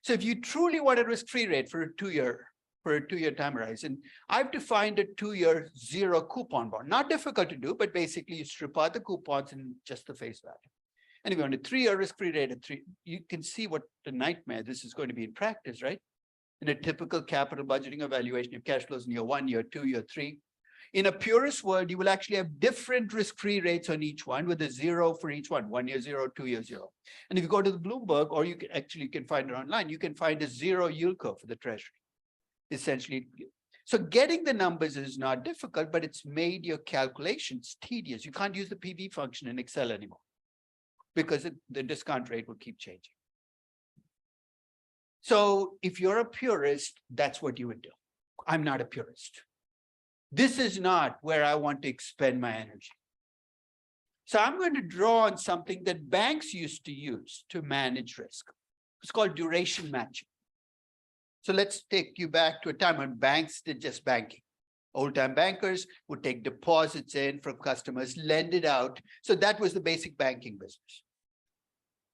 So if you truly want a risk-free rate for a 2-year time horizon, I have to find a 2-year 0 coupon bond. Not difficult to do, but basically you strip out the coupons and just the face value. And if you want a 3-year risk-free rate at 3, you can see what the nightmare this is going to be in practice, right? In a typical capital budgeting evaluation, you have cash flows in year 1, year 2, year 3. In a purist world, you will actually have different risk-free rates on each one with a 0 for each one, 1-year 0, 2-year 0. And if you go to the Bloomberg, or you can find it online, you can find a 0 yield curve for the Treasury. Essentially, so getting the numbers is not difficult, but it's made your calculations tedious. You can't use the PV function in Excel anymore because the discount rate will keep changing. So if you're a purist, that's what you would do. I'm not a purist. This is not where I want to expend my energy. So I'm going to draw on something that banks used to use to manage risk. It's called duration matching. So let's take you back to a time when banks did just banking. Old-time bankers would take deposits in from customers, lend it out. So that was the basic banking business.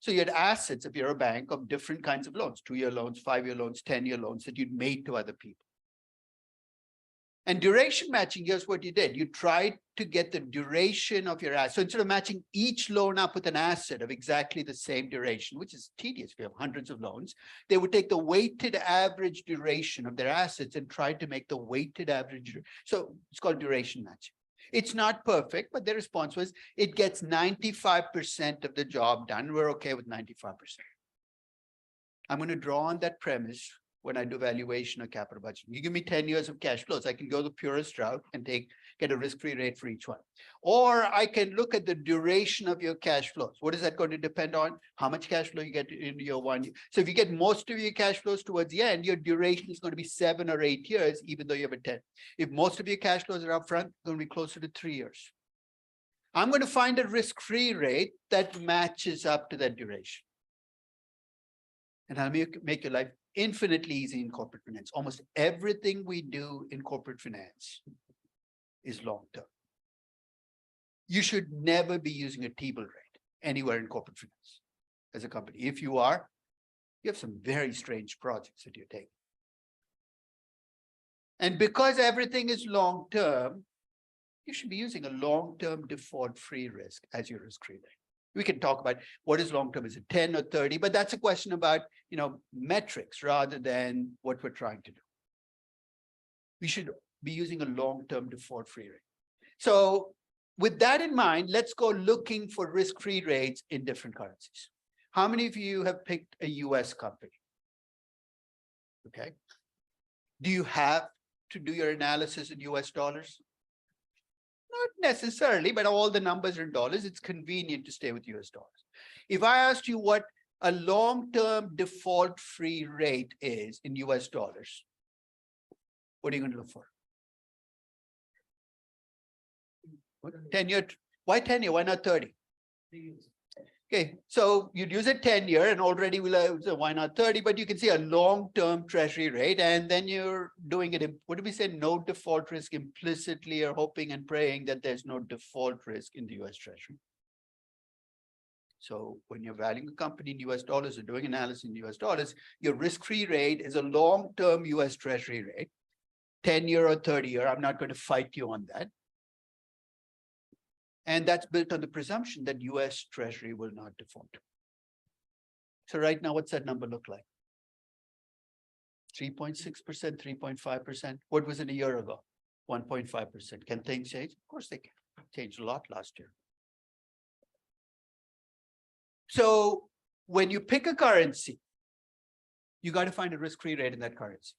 So you had assets, if you're a bank, of different kinds of loans, 2-year loans, 5-year loans, 10-year loans that you'd made to other people. And duration matching, here's what you did. You tried to get the duration of your asset. So instead of matching each loan up with an asset of exactly the same duration, which is tedious, if you have hundreds of loans, they would take the weighted average duration of their assets and try to make the weighted average. So it's called duration matching. It's not perfect, but their response was, it gets 95% of the job done. We're okay with 95%. I'm going to draw on that premise when I do valuation or capital budget. You give me 10 years of cash flows, I can go the purest route and get a risk-free rate for each one. Or I can look at the duration of your cash flows. What is that going to depend on? How much cash flow you get in year 1. So if you get most of your cash flows towards the end, your duration is going to be 7 or 8 years, even though you have a 10. If most of your cash flows are upfront, it's going to be closer to 3 years. I'm going to find a risk-free rate that matches up to that duration. And I'll make your life infinitely easy in corporate finance. Almost everything we do in corporate finance is long-term. You should never be using a T-bill rate anywhere in corporate finance as a company. If you are, you have some very strange projects that you're taking. And because everything is long-term, you should be using a long-term default-free risk as your risk-free rate. We can talk about what is long-term, is it 10 or 30, but that's a question about, metrics rather than what we're trying to do. We should be using a long-term default-free rate. So with that in mind, let's go looking for risk-free rates in different currencies. How many of you have picked a US company? Okay. Do you have to do your analysis in US dollars? Not necessarily, but all the numbers are in dollars. It's convenient to stay with US dollars. If I asked you what a long-term default-free rate is in US dollars, what are you going to look for? 10-year. Why 10-year? Why not 30? Okay, so you'd use a 10-year and already we'll so why not 30? But you can see a long-term treasury rate, and then you're doing it. What do we say? No default risk implicitly, or hoping and praying that there's no default risk in the US Treasury. So when you're valuing a company in US dollars or doing analysis in US dollars, your risk-free rate is a long-term US Treasury rate, 10-year or 30-year. I'm not going to fight you on that. And that's built on the presumption that US Treasury will not default. So right now, what's that number look like? 3.6%, 3.5%. What was it a year ago? 1.5%. Can things change? Of course they can. Changed a lot last year. So when you pick a currency, you got to find a risk-free rate in that currency.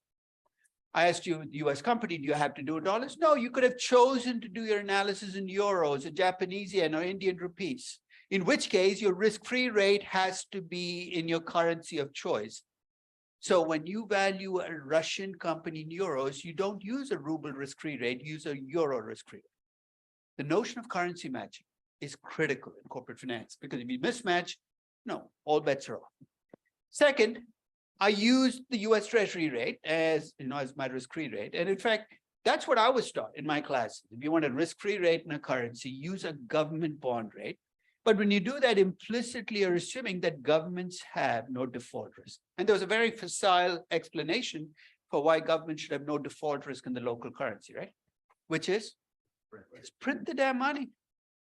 I asked you, US company, do you have to do dollars? No, you could have chosen to do your analysis in euros, or Japanese yen, or Indian rupees, in which case your risk-free rate has to be in your currency of choice. So when you value a Russian company in euros, you don't use a ruble risk-free rate, you use a euro risk-free rate. The notion of currency matching is critical in corporate finance, because if you mismatch, no, all bets are off. Second, I used the US Treasury rate as my risk-free rate. And in fact, that's what I was taught in my classes. If you want a risk-free rate in a currency, use a government bond rate. But when you do that, implicitly you're assuming that governments have no default risk. And there was a very facile explanation for why governments should have no default risk in the local currency, right? Which is, print the damn money.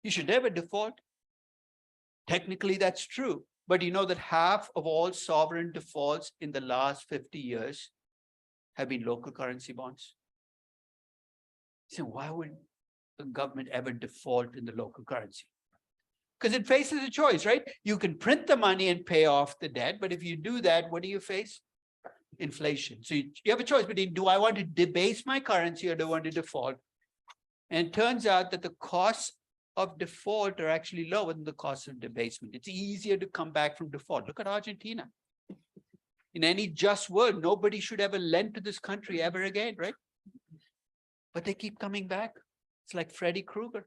You should never default. Technically, that's true. But you know that half of all sovereign defaults in the last 50 years have been local currency bonds. So why would the government ever default in the local currency? Because it faces a choice, right? You can print the money and pay off the debt, but if you do that, what do you face? Inflation. So you have a choice between, do I want to debase my currency or do I want to default? And it turns out that the costs of default are actually lower than the cost of debasement. It's easier to come back from default. Look at Argentina. In any just world, nobody should ever lend to this country ever again, right? But they keep coming back. It's like Freddy Krueger.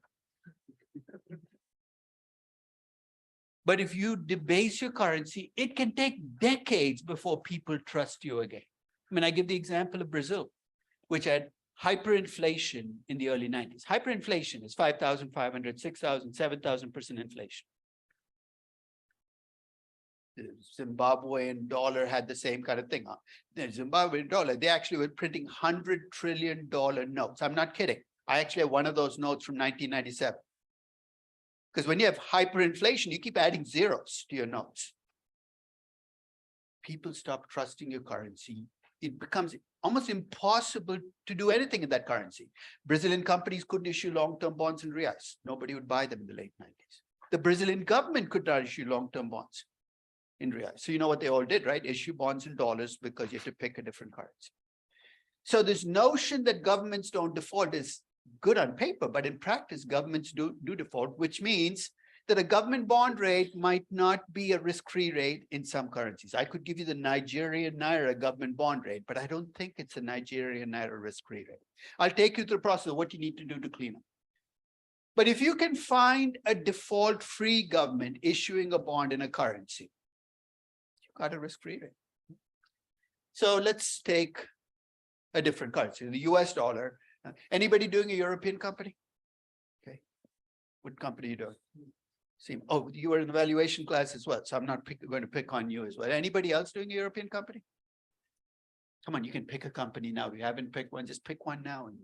But if you debase your currency, it can take decades before people trust you again. I mean, I give the example of Brazil, which had hyperinflation in the early 90s. Hyperinflation is 5,500, 6,000, 7,000% inflation. The Zimbabwean dollar had the same kind of thing. The Zimbabwean dollar, they actually were printing $100 trillion notes. I'm not kidding. I actually have one of those notes from 1997. Because when you have hyperinflation, you keep adding zeros to your notes. People stop trusting your currency. It becomes almost impossible to do anything in that currency. Brazilian companies couldn't issue long-term bonds in reais. Nobody would buy them in the late 90s. The Brazilian government could not issue long-term bonds in reais. So you know what they all did, right? Issue bonds in dollars because you have to pick a different currency. So this notion that governments don't default is good on paper, but in practice, governments do default, which means that a government bond rate might not be a risk-free rate in some currencies. I could give you the Nigerian Naira government bond rate, but I don't think it's a Nigerian Naira risk-free rate. I'll take you through the process of what you need to do to clean up. But if you can find a default-free government issuing a bond in a currency, you've got a risk-free rate. So let's take a different currency, the US dollar. Anybody doing a European company? Okay. What company are you doing? Oh, you were in the valuation class as well, so I'm not going to pick on you as well. Anybody else doing a European company? Come on, you can pick a company now. If you haven't picked one, just pick one now and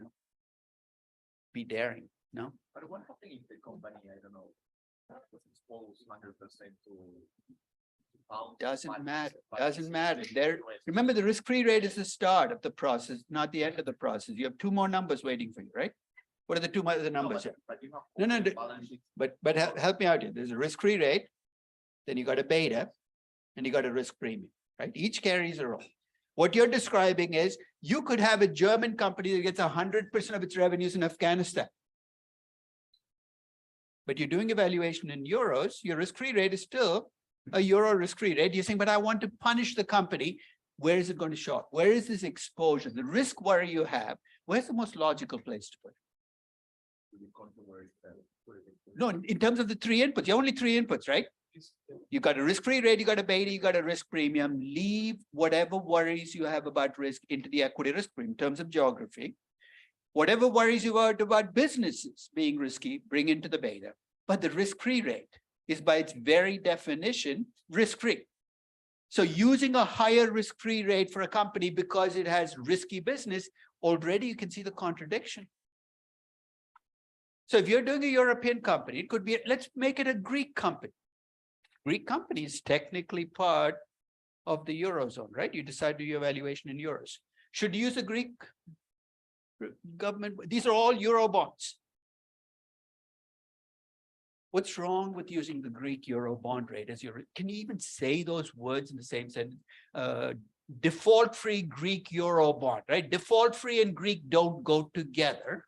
be daring. No? But what happened if the company, I don't know, was exposed 100% to pound? Doesn't matter, doesn't matter. There, remember, the risk-free rate is the start of the process, not the end of the process. You have two more numbers waiting for you, right? What are the two other numbers here? But you have. No, no, balance sheet. But help me out here. There's a risk-free rate, then you got a beta, and you got a risk premium, right? Each carries a role. What you're describing is you could have a German company that gets 100% of its revenues in Afghanistan. But you're doing evaluation in euros, your risk-free rate is still a euro risk-free rate. You're saying, but I want to punish the company. Where is it going to show up? Where is this exposure? The risk worry you have, where's the most logical place to put it? No, in terms of the three inputs, you have only three inputs, right? You got a risk-free rate, you got a beta, you got a risk premium. Leave whatever worries you have about risk into the equity risk premium in terms of geography. Whatever worries you have about businesses being risky, bring into the beta. But the risk-free rate is by its very definition, risk-free. So using a higher risk-free rate for a company because it has risky business, already you can see the contradiction. So if you're doing a European company, it could be, let's make it a Greek company. Greek company is technically part of the Eurozone, right? You decide to do your evaluation in euros. Should you use the Greek government? These are all Euro bonds. What's wrong with using the Greek Euro bond rate as your, can you even say those words in the same sentence? Default-free Greek Euro bond, right? Default-free and Greek don't go together.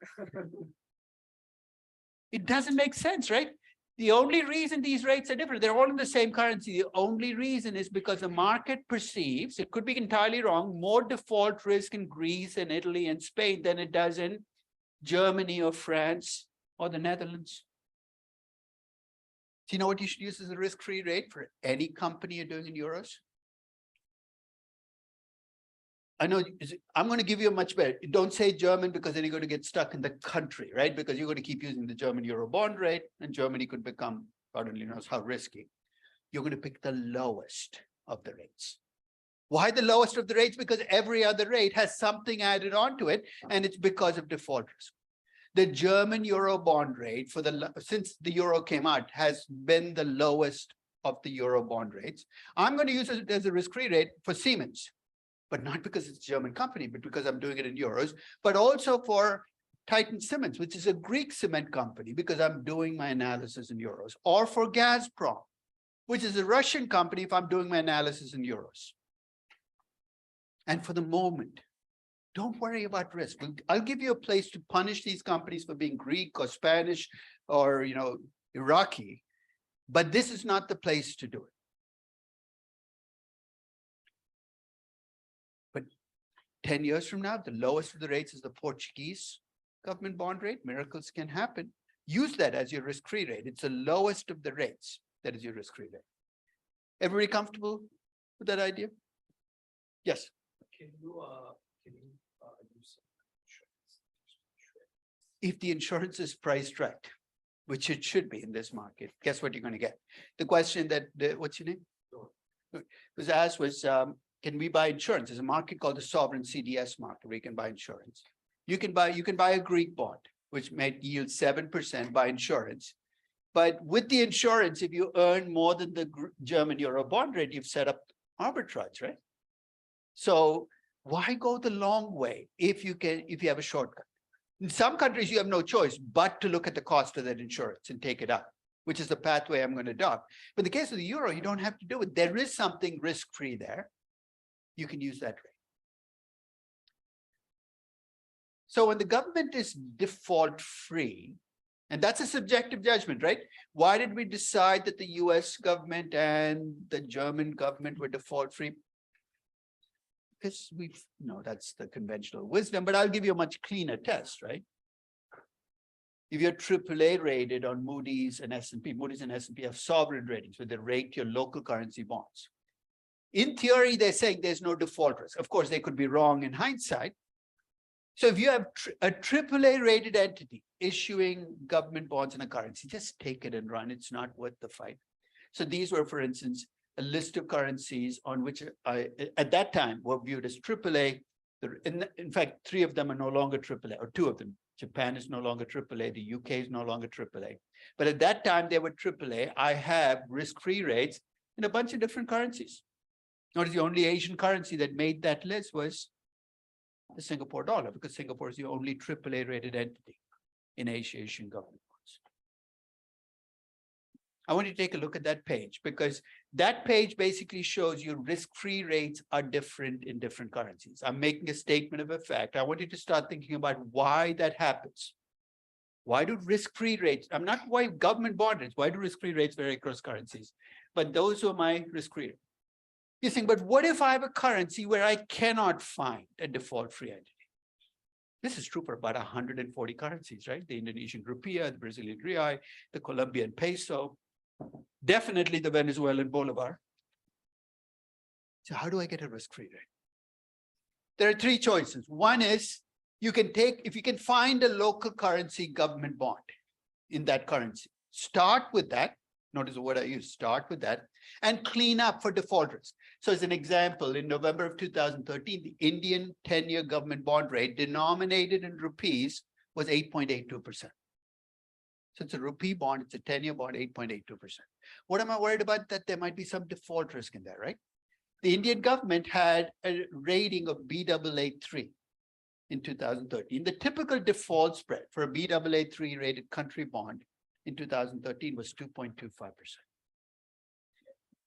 It doesn't make sense, right? The only reason these rates are different, they're all in the same currency. The only reason is because the market perceives, it could be entirely wrong, more default risk in Greece and Italy and Spain than it does in Germany or France or the Netherlands. Do you know what you should use as a risk-free rate for any company you're doing in euros? I know I'm going to give you a much better. Don't say German because then you're going to get stuck in the country, right? Because you're going to keep using the German euro bond rate and Germany could become, God only knows how risky. You're going to pick the lowest of the rates. Why the lowest of the rates? Because every other rate has something added onto it and it's because of default risk. The German euro bond rate for since the euro came out has been the lowest of the euro bond rates. I'm going to use it as a risk-free rate for Siemens. But not because it's a German company, but because I'm doing it in euros, but also for Titan Cement, which is a Greek cement company, because I'm doing my analysis in euros, or for Gazprom, which is a Russian company if I'm doing my analysis in euros. And for the moment, don't worry about risk. I'll give you a place to punish these companies for being Greek or Spanish or, you know, Iraqi, but this is not the place to do it. 10 years from now, the lowest of the rates is the Portuguese government bond rate. Miracles can happen. Use that as your risk-free rate. It's the lowest of the rates. That is your risk-free rate. Everybody comfortable with that idea? Yes. Can you use insurance? If the insurance is priced right, which it should be in this market, guess what you're going to get? The question that, what's your name? Was asked was, can we buy insurance? There's a market called the sovereign CDS market where you can buy insurance. You can buy a Greek bond, which might yield 7% by insurance. But with the insurance, if you earn more than the German euro bond rate, you've set up arbitrage, right? So why go the long way if you have a shortcut? In some countries, you have no choice but to look at the cost of that insurance and take it up, which is the pathway I'm going to adopt. But in the case of the euro, you don't have to do it. There is something risk-free there. You can use that rate. So when the government is default free, and that's a subjective judgment, right? Why did we decide that the US government and the German government were default free? Because that's the conventional wisdom, but I'll give you a much cleaner test, right? If you're AAA rated on Moody's and S&P, Moody's and S&P have sovereign ratings where they rate your local currency bonds. In theory, they're saying there's no default risk. Of course, they could be wrong in hindsight. So if you have a AAA rated entity issuing government bonds in a currency, just take it and run. It's not worth the fight. So these were, for instance, a list of currencies on which at that time were viewed as AAA. In fact, 3 of them are no longer AAA, or 2 of them. Japan is no longer AAA. The UK is no longer AAA. But at that time, they were AAA. I have risk-free rates in a bunch of different currencies. Notice the only Asian currency that made that list was the Singapore dollar, because Singapore is the only AAA rated entity in Asian government bonds. I want you to take a look at that page, because that page basically shows you risk-free rates are different in different currencies. I'm making a statement of effect. I want you to start thinking about why that happens. Why do risk-free rates, I'm not why government bond rates, why do risk-free rates vary across currencies? But those are my risk-free. You're saying, but what if I have a currency where I cannot find a default-free entity? This is true for about 140 currencies, right? The Indonesian rupiah, the Brazilian real, the Colombian peso, definitely the Venezuelan bolivar. So how do I get a risk-free rate? There are three choices. One is you can take, if you can find a local currency government bond in that currency, start with that. Notice the word I use, start with that, and clean up for default risk. So as an example, in November of 2013, the Indian 10-year government bond rate denominated in rupees was 8.82%. So it's a rupee bond, it's a 10-year bond, 8.82%. What am I worried about? That there might be some default risk in there, right? The Indian government had a rating of Baa3 in 2013. The typical default spread for a Baa3 rated country bond in 2013 was 2.25%.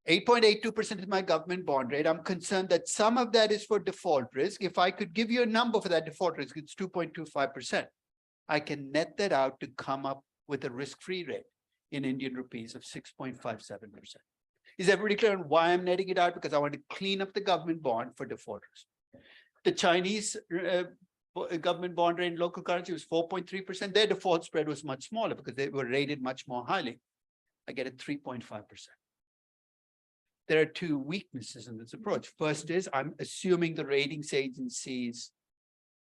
8.82% is my government bond rate. I'm concerned that some of that is for default risk. If I could give you a number for that default risk, it's 2.25%. I can net that out to come up with a risk-free rate in Indian rupees of 6.57%. Is everybody clear on why I'm netting it out? Because I want to clean up the government bond for default risk. The Chinese government bond rate in local currency was 4.3%. Their default spread was much smaller because they were rated much more highly. I get a 3.5%. There are two weaknesses in this approach. First is I'm assuming the ratings agency's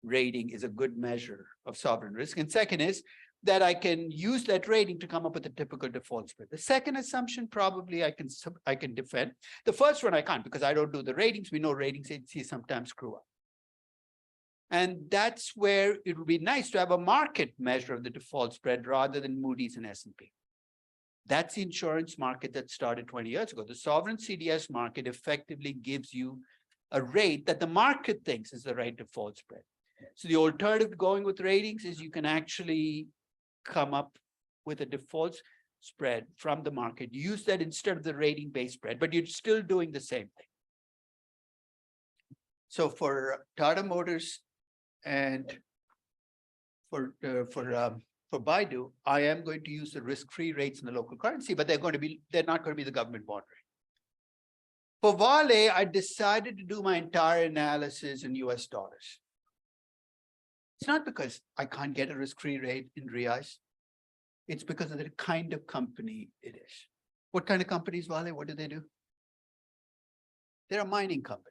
rating is a good measure of sovereign risk. And second is that I can use that rating to come up with a typical default spread. The second assumption probably I can defend. The first one I can't because I don't do the ratings. We know ratings agencies sometimes screw up. And that's where it would be nice to have a market measure of the default spread rather than Moody's and S&P. That's the insurance market that started 20 years ago. The sovereign CDS market effectively gives you a rate that the market thinks is the right default spread. So the alternative to going with ratings is you can actually come up with a default spread from the market, use that instead of the rating-based spread, but you're still doing the same thing. So for Tata Motors and for Baidu, I am going to use the risk-free rates in the local currency, but they're not going to be the government bond rate. For Vale, I decided to do my entire analysis in US dollars. It's not because I can't get a risk-free rate in reais. It's because of the kind of company it is. What kind of company is Vale? What do? They're a mining company.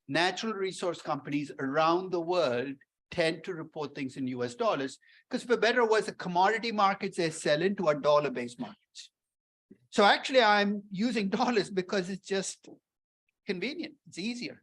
Natural resource companies around the world tend to report things in US dollars because for better or worse, the commodity markets they sell into are dollar-based markets. So actually I'm using dollars because it's just convenient. It's easier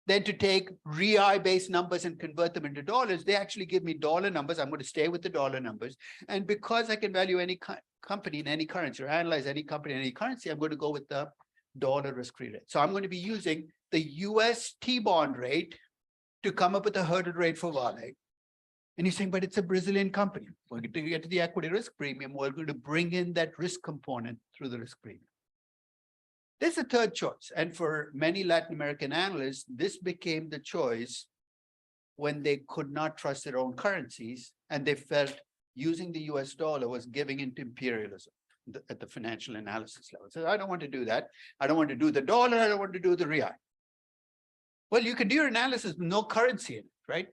than to take real-based numbers and convert them into dollars. They actually give me dollar numbers. I'm going to stay with the dollar numbers. And because I can value any company in any currency or analyze any company in any currency, I'm going to go with the dollar risk-free rate. So I'm going to be using the US T-bond rate to come up with a hurdle rate for Vale. And you're saying, but it's a Brazilian company. We're going to get to the equity risk premium. We're going to bring in that risk component through the risk premium. There's a third choice. And for many Latin American analysts, this became the choice when they could not trust their own currencies and they felt using the US dollar was giving into imperialism at the financial analysis level. So I don't want to do that. I don't want to do the dollar. I don't want to do the real. Well, you can do your analysis with no currency in it, right?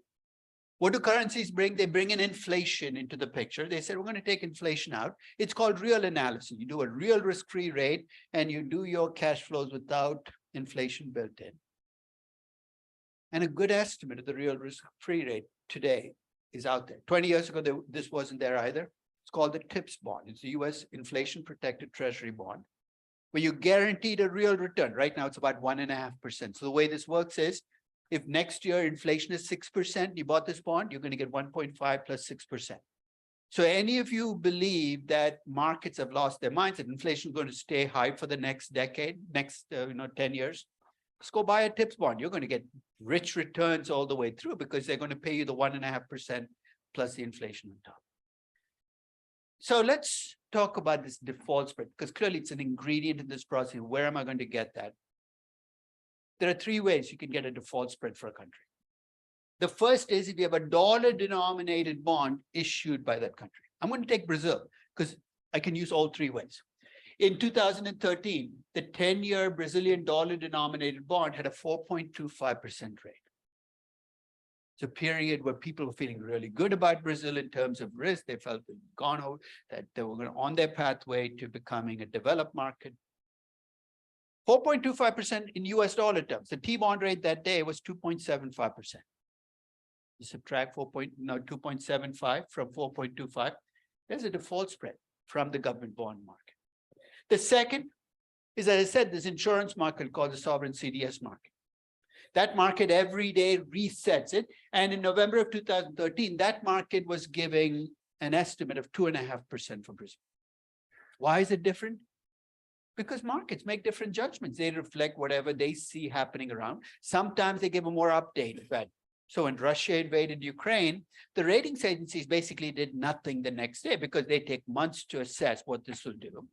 What do currencies bring? They bring in inflation into the picture. They said, we're going to take inflation out. It's called real analysis. You do a real risk-free rate and you do your cash flows without inflation built in. And a good estimate of the real risk-free rate today is out there. 20 years ago, this wasn't there either. It's called the TIPS bond. It's the US inflation-protected treasury bond, where you guaranteed a real return. Right now, it's about 1.5%. So the way this works is if next year inflation is 6%, you bought this bond, you're going to get 1.5 plus 6%. So any of you believe that markets have lost their minds, that inflation is going to stay high for the next decade, next 10 years, just go buy a TIPS bond. You're going to get rich returns all the way through because they're going to pay you the 1.5% plus the inflation on top. So let's talk about this default spread, because clearly it's an ingredient in this process. Where am I going to get that? There are three ways you can get a default spread for a country. The first is if you have a dollar-denominated bond issued by that country. I'm going to take Brazil because I can use all three ways. In 2013, the 10-year Brazilian dollar-denominated bond had a 4.25% rate. It's a period where people were feeling really good about Brazil in terms of risk. They felt they'd gone out, that they were on their pathway to becoming a developed market. 4.25% in US dollar terms. The T-bond rate that day was 2.75%. You subtract 2.75 from 4.25, there's a default spread from the government bond market. The second is, as I said, this insurance market called the sovereign CDS market. That market every day resets it. And in November of 2013, that market was giving an estimate of 2.5% for Brazil. Why is it different? Because markets make different judgments. They reflect whatever they see happening around. Sometimes they give a more updated value. So when Russia invaded Ukraine, the ratings agencies basically did nothing the next day because they take months to assess what this will do.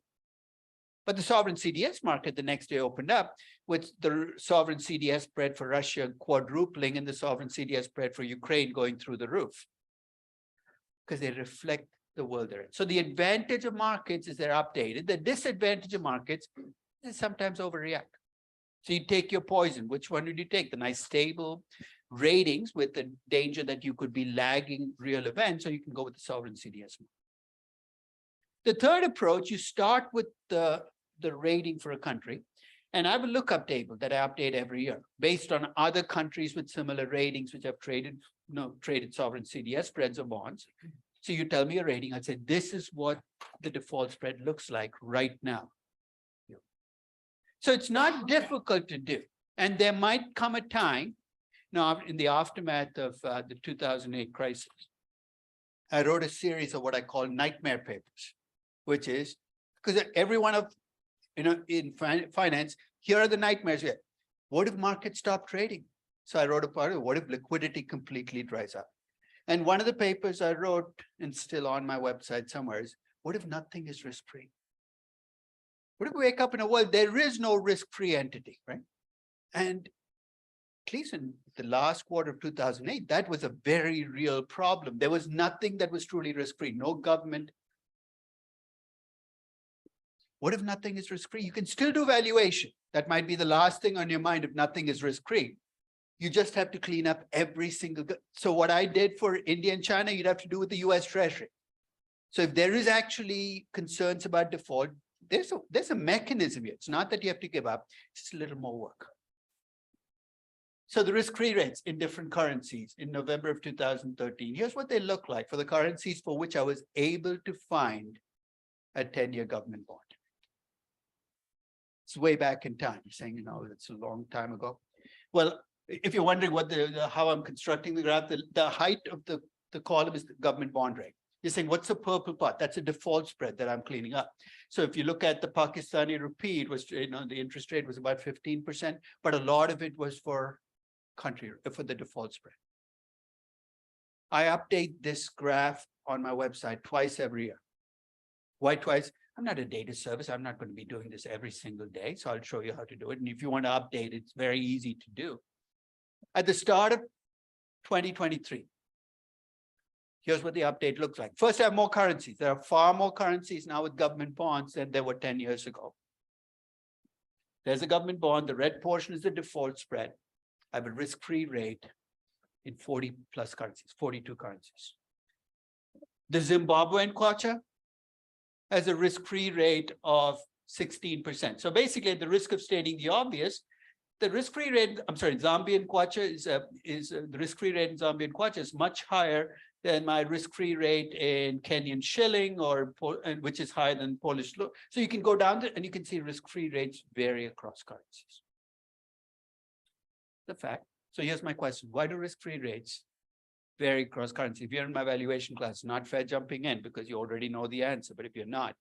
But the sovereign CDS market the next day opened up with the sovereign CDS spread for Russia quadrupling and the sovereign CDS spread for Ukraine going through the roof because they reflect the world they're in. So the advantage of markets is they're updated. The disadvantage of markets is sometimes overreact. So you take your poison. Which one would you take? The nice stable ratings with the danger that you could be lagging real events, or you can go with the sovereign CDS. The third approach, you start with the rating for a country, and I have a lookup table that I update every year based on other countries with similar ratings which have traded sovereign CDS spreads or bonds. So you tell me a rating, I'd say this is what the default spread looks like right now. So it's not difficult to do, and there might come a time. Now, in the aftermath of the 2008 crisis, I wrote a series of what I call nightmare papers, which is because every one of, in finance, here are the nightmares here. What if markets stop trading? So I wrote a part of what if liquidity completely dries up? And one of the papers I wrote, and still on my website somewhere, is what if nothing is risk-free? What if we wake up in a world there is no risk-free entity, right? And at least in the last quarter of 2008, that was a very real problem. There was nothing that was truly risk-free, no government. What if nothing is risk-free? You can still do valuation. That might be the last thing on your mind if nothing is risk-free. You just have to clean up every single. So what I did for India and China, you'd have to do with the US Treasury. So if there is actually concerns about default, there's a mechanism here. It's not that you have to give up, it's just a little more work. So the risk-free rates in different currencies in November of 2013, here's what they look like for the currencies for which I was able to find a 10-year government bond. It's way back in time. You're saying, it's a long time ago. Well, if you're wondering what how I'm constructing the graph, the height of the column is the government bond rate. You're saying, what's the purple part? That's a default spread that I'm cleaning up. So if you look at the Pakistani rupee, it was, the interest rate was about 15%, but a lot of it was for the default spread. I update this graph on my website twice every year. Why twice? I'm not a data service. I'm not going to be doing this every single day. So I'll show you how to do it. And if you want to update, it's very easy to do. At the start of 2023, here's what the update looks like. First, I have more currencies. There are far more currencies now with government bonds than there were 10 years ago. There's a government bond. The red portion is the default spread. I have a risk-free rate in 40 plus currencies, 42 currencies. The Zimbabwean kwacha has a risk-free rate of 16%. So basically, at the risk of stating the obvious, the risk-free rate, Zambian kwacha is the risk-free rate in Zambian kwacha is much higher than my risk-free rate in Kenyan shilling, which is higher than Polish law. So you can go down there and you can see risk-free rates vary across currencies. The fact. So here's my question. Why do risk-free rates vary cross currency? If you're in my valuation class, not fair jumping in because you already know the answer, but if you're not,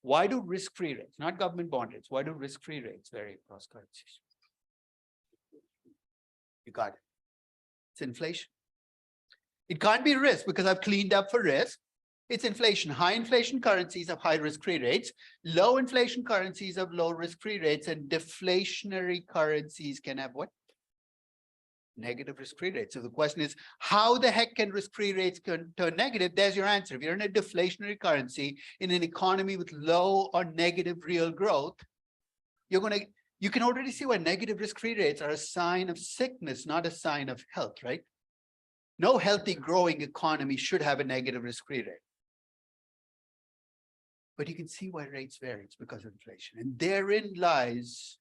why do risk-free rates, not government bond rates, why do risk-free rates vary across currencies? You got it. It's inflation. It can't be risk because I've cleaned up for risk. It's inflation. High inflation currencies have high risk-free rates. Low inflation currencies have low risk-free rates, and deflationary currencies can have what? Negative risk-free rates. So the question is, how the heck can risk-free rates turn negative? There's your answer. If you're in a deflationary currency in an economy with low or negative real growth, you can already see why negative risk-free rates are a sign of sickness, not a sign of health, right? No healthy growing economy should have a negative risk-free rate. But you can see why rates vary. It's because of inflation. And therein lies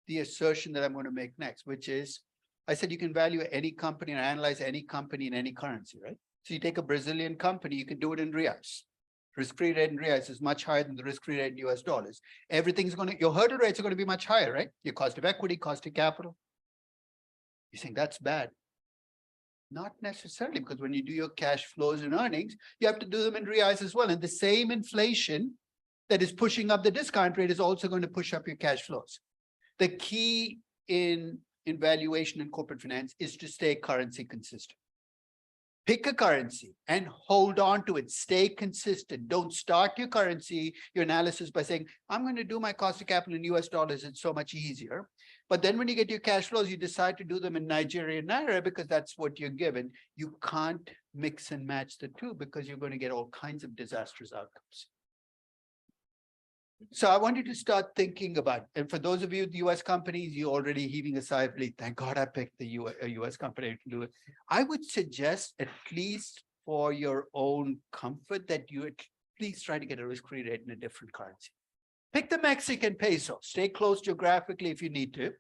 the assertion that I'm going to make next, which is, I said you can value any company and analyze any company in any currency, right? So you take a Brazilian company, you can do it in reais. Risk-free rate in reais is much higher than the risk-free rate in US dollars. Everything's going to, your hurdle rates are going to be much higher, right? Your cost of equity, cost of capital. You think that's bad? Not necessarily, because when you do your cash flows and earnings, you have to do them in reais as well. And the same inflation that is pushing up the discount rate is also going to push up your cash flows. The key in valuation and corporate finance is to stay currency consistent. Pick a currency and hold on to it. Stay consistent. Don't start your currency, your analysis by saying, I'm going to do my cost of capital in US dollars. It's so much easier. But then when you get your cash flows, you decide to do them in Nigerian naira because that's what you're given. You can't mix and match the two because you're going to get all kinds of disastrous outcomes. So I want you to start thinking about, and for those of you, the US companies, you're already heaving a sigh of relief. Thank God I picked the US company to do it. I would suggest, at least for your own comfort, that you at least try to get a risk-free rate in a different currency. Pick the Mexican peso. Stay close geographically if you need to.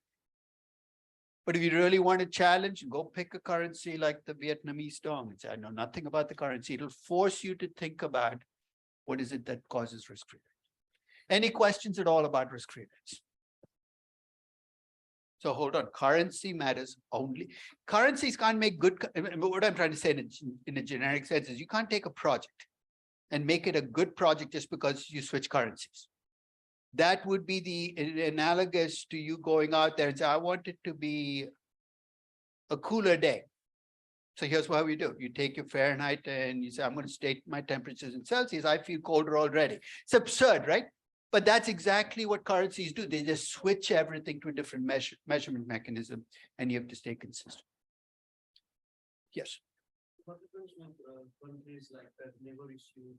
But if you really want a challenge, go pick a currency like the Vietnamese dong and say, I know nothing about the currency. It'll force you to think about what is it that causes risk-free rate. Any questions at all about risk-free rates? So hold on, currency matters only. Currencies can't make good, what I'm trying to say in a generic sense is you can't take a project and make it a good project just because you switch currencies. That would be the analogous to you going out there and say, I want it to be a cooler day. So here's what we do. You take your Fahrenheit and you say, I'm going to state my temperatures in Celsius. I feel colder already. It's absurd, right? But that's exactly what currencies do. They just switch everything to a different measurement mechanism, and you have to stay consistent. Yes. What happens when countries like that never issue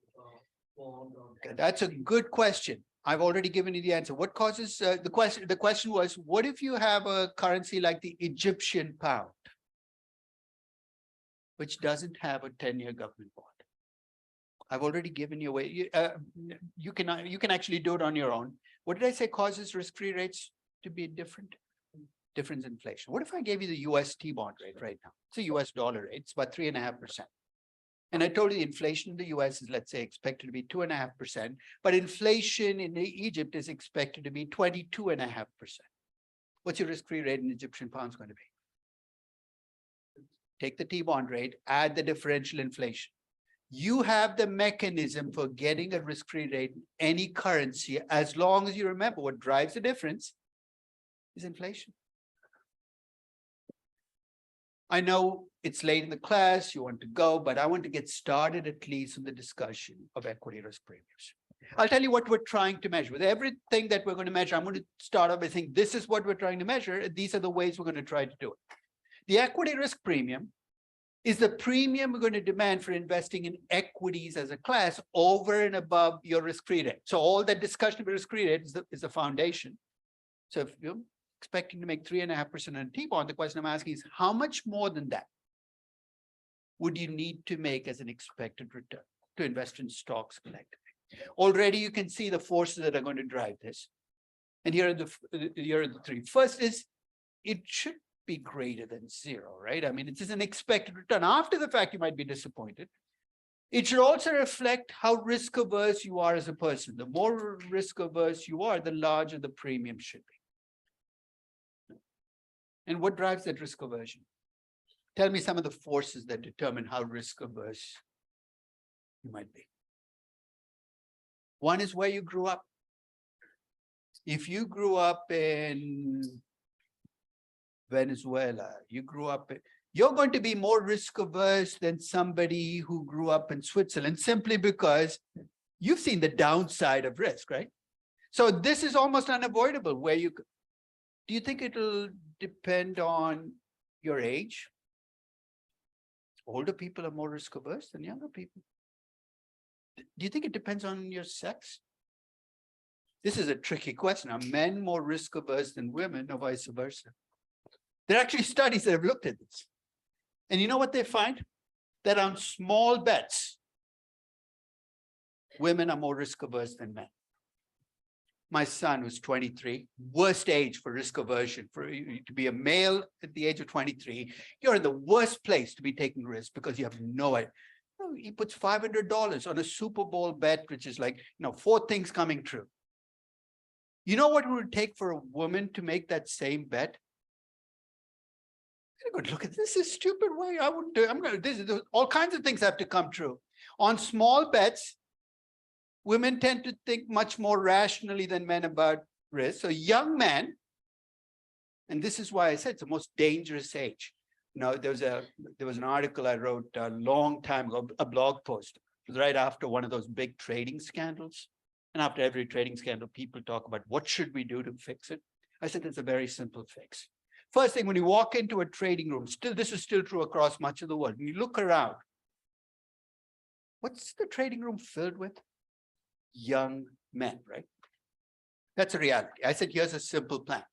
bond or Okay, that's a good question. I've already given you the answer. What causes the question? The question was, what if you have a currency like the Egyptian pound, which doesn't have a 10-year government bond? I've already given you away. You can actually do it on your own. What did I say causes risk-free rates to be different? Difference in inflation. What if I gave you the US T-bond rate right now? It's a US dollar rate. It's about 3.5%. And I told you the inflation in the US is, let's say, expected to be 2.5%, but inflation in Egypt is expected to be 22.5%. What's your risk-free rate in Egyptian pounds going to be? Take the T-bond rate, add the differential inflation. You have the mechanism for getting a risk-free rate in any currency, as long as you remember what drives the difference is inflation. I know it's late in the class, you want to go, but I want to get started at least in the discussion of equity risk premiums. I'll tell you what we're trying to measure. With everything that we're going to measure, I'm going to start off by saying this is what we're trying to measure. These are the ways we're going to try to do it. The equity risk premium is the premium we're going to demand for investing in equities as a class over and above your risk-free rate. So all that discussion about risk-free rate is the foundation. So if you're expecting to make 3.5% on a T-bond, the question I'm asking is, how much more than that would you need to make as an expected return to invest in stocks collectively? Already you can see the forces that are going to drive this. And here are the three. First is, it should be greater than zero, right? I mean, it is an expected return. After the fact, you might be disappointed. It should also reflect how risk averse you are as a person. The more risk averse you are, the larger the premium should be. And what drives that risk aversion? Tell me some of the forces that determine how risk averse you might be. One is where you grew up. If you grew up in Venezuela, you're going to be more risk averse than somebody who grew up in Switzerland, simply because you've seen the downside of risk, right? So this is almost unavoidable. Do you think it'll depend on your age? Older people are more risk averse than younger people. Do you think it depends on your sex? This is a tricky question. Are men more risk averse than women, or vice versa? There are actually studies that have looked at this. And you know what they find? That on small bets, women are more risk averse than men. My son was 23, worst age for risk aversion. For you to be a male at the age of 23, you're in the worst place to be taking risks because you have no idea. He puts $500 on a Super Bowl bet, which is like, 4 things coming true. You know what it would take for a woman to make that same bet? Look at this is stupid. Why I wouldn't do it. All kinds of things have to come true. On small bets, women tend to think much more rationally than men about risk. So young men, and this is why I said it's the most dangerous age. There was an article I wrote a long time ago, a blog post. It was right after one of those big trading scandals. And after every trading scandal, people talk about what should we do to fix it. I said it's a very simple fix. First thing, when you walk into a trading room, this is still true across much of the world. When you look around, what's the trading room filled with? Young men, right? That's a reality. I said, here's a simple plan.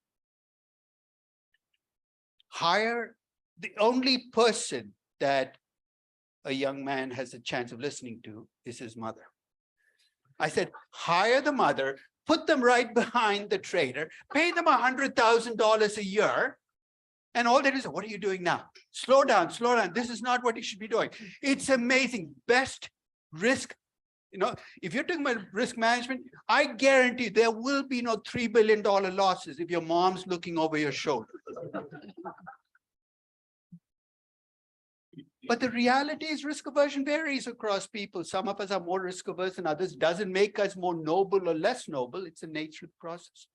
Hire the only person that a young man has a chance of listening to is his mother. I said, hire the mother, put them right behind the trader, pay them $100,000 a year. And all they do is, what are you doing now? Slow down, slow down. This is not what you should be doing. It's amazing. Best risk. If you're talking about risk management, I guarantee there will be no $3 billion losses if your mom's looking over your shoulder. But the reality is risk aversion varies across people. Some of us are more risk averse than others. Doesn't make us more noble or less noble. It's the nature of the process.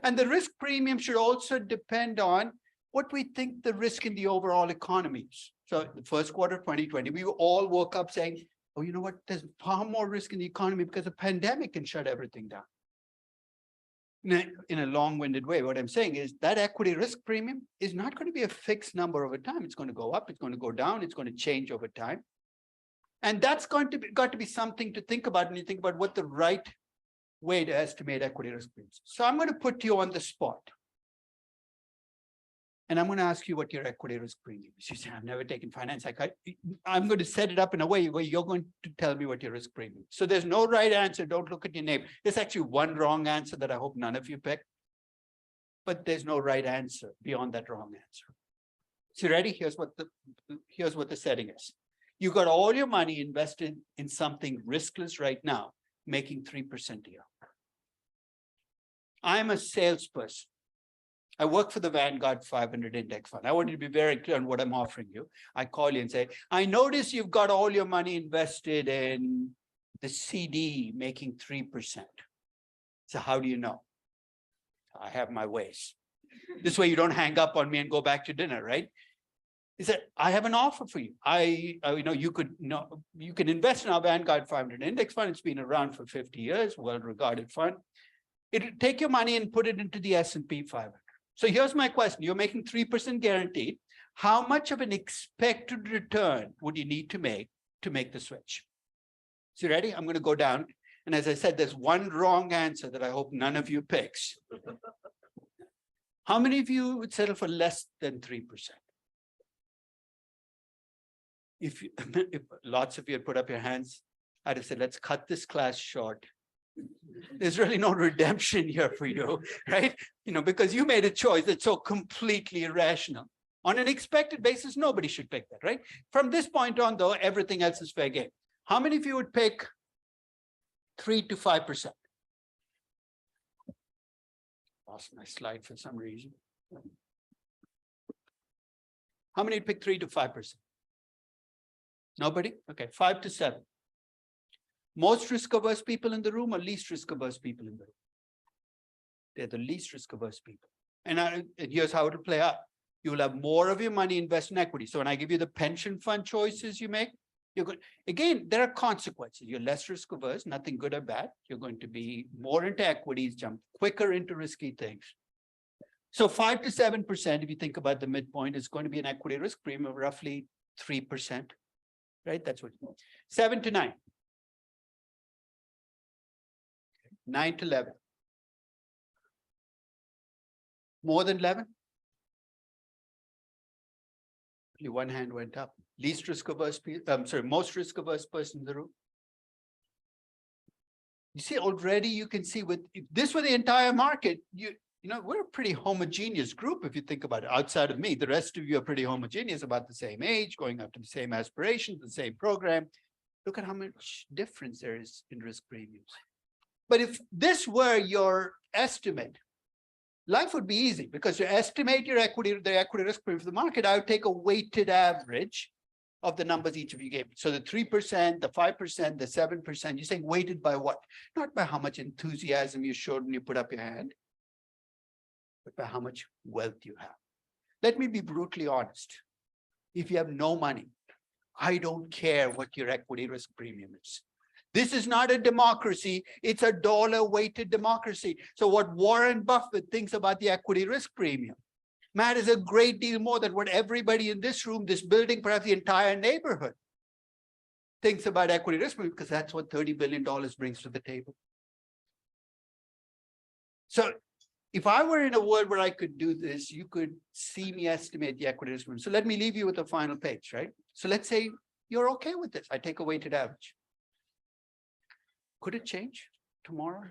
And the risk premium should also depend on what we think the risk in the overall economy is. So the first quarter of 2020, we all woke up saying, oh, you know what? There's far more risk in the economy because a pandemic can shut everything down. In a long-winded way, what I'm saying is that equity risk premium is not going to be a fixed number over time. It's going to go up, it's going to go down, it's going to change over time. And that's got to be something to think about when you think about what the right way to estimate equity risk premiums. So I'm going to put you on the spot. And I'm going to ask you what your equity risk premium is. You say, I've never taken finance. I'm going to set it up in a way where you're going to tell me what your risk premium is. So there's no right answer. Don't look at your name. There's actually one wrong answer that I hope none of you pick. But there's no right answer beyond that wrong answer. So ready? Here's what the setting is. You got all your money invested in something riskless right now, making 3% a year. I'm a salesperson. I work for the Vanguard 500 index fund. I want you to be very clear on what I'm offering you. I call you and say, I notice you've got all your money invested in the CD making 3%. So how do you know? I have my ways. This way you don't hang up on me and go back to dinner, right? He said, I have an offer for you. You can invest in our Vanguard 500 index fund. It's been around for 50 years, well-regarded fund. It'll take your money and put it into the S&P 500. So here's my question. You're making 3% guaranteed. How much of an expected return would you need to make the switch? So you ready? I'm going to go down. And as I said, there's one wrong answer that I hope none of you picks. How many of you would settle for less than 3%? If lots of you had put up your hands, I'd have said, let's cut this class short. There's really no redemption here for you, right? Because you made a choice that's so completely irrational. On an expected basis, nobody should pick that, right? From this point on, though, everything else is fair game. How many of you would pick 3 to 5%? Lost my slide for some reason. How many pick 3 to 5%? Nobody? Okay, 5 to 7. Most risk-averse people in the room or least risk-averse people in the room? They're the least risk-averse people. And here's how it'll play out. You will have more of your money invest in equity. So when I give you the pension fund choices you make, you're going, again, there are consequences. You're less risk-averse, nothing good or bad. You're going to be more into equities, jump quicker into risky things. So 5 to 7%, if you think about the midpoint, is going to be an equity risk premium of roughly 3%. Right? That's what 7 to 9. 9 to 11. More than 11? Only one hand went up. Least risk averse, most risk averse person in the room. You see, already you can see with if this were the entire market, you know, we're a pretty homogeneous group if you think about it. Outside of me, the rest of you are pretty homogeneous, about the same age, going after the same aspirations, the same program. Look at how much difference there is in risk premiums. But if this were your estimate, life would be easy because you estimate your equity, the equity risk premium for the market. I would take a weighted average of the numbers each of you gave. So the 3%, the 5%, the 7%, you're saying weighted by what? Not by how much enthusiasm you showed when you put up your hand, but by how much wealth you have. Let me be brutally honest. If you have no money, I don't care what your equity risk premium is. This is not a democracy. It's a dollar-weighted democracy. So what Warren Buffett thinks about the equity risk premium matters a great deal more than what everybody in this room, this building, perhaps the entire neighborhood thinks about equity risk premium, because that's what $30 billion brings to the table. So if I were in a world where I could do this, you could see me estimate the equity risk premium. So let me leave you with the final page, right? So let's say you're okay with this. I take a weighted average. Could it change tomorrow?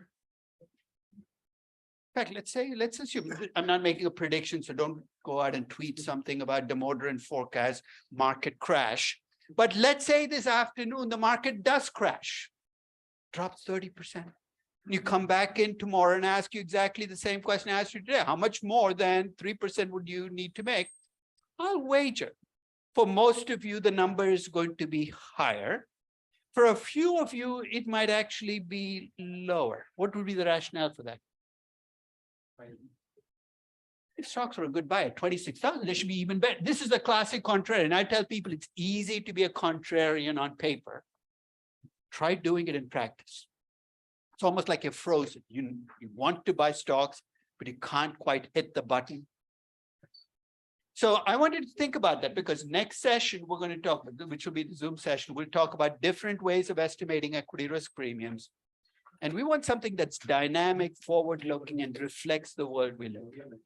In fact, let's assume, I'm not making a prediction, so don't go out and tweet something about Demodder and forecast market crash. But let's say this afternoon, the market does crash, drops 30%. You come back in tomorrow and ask you exactly the same question I asked you today. How much more than 3% would you need to make? I'll wager. For most of you, the number is going to be higher. For a few of you, it might actually be lower. What would be the rationale for that? If stocks were a good buy at 26,000, they should be even better. This is a classic contrarian. I tell people it's easy to be a contrarian on paper. Try doing it in practice. It's almost like you're frozen. You want to buy stocks, but you can't quite hit the button. So I wanted to think about that because next session we're going to talk about, which will be the Zoom session, we'll talk about different ways of estimating equity risk premiums. And we want something that's dynamic, forward-looking, and reflects the world we live in.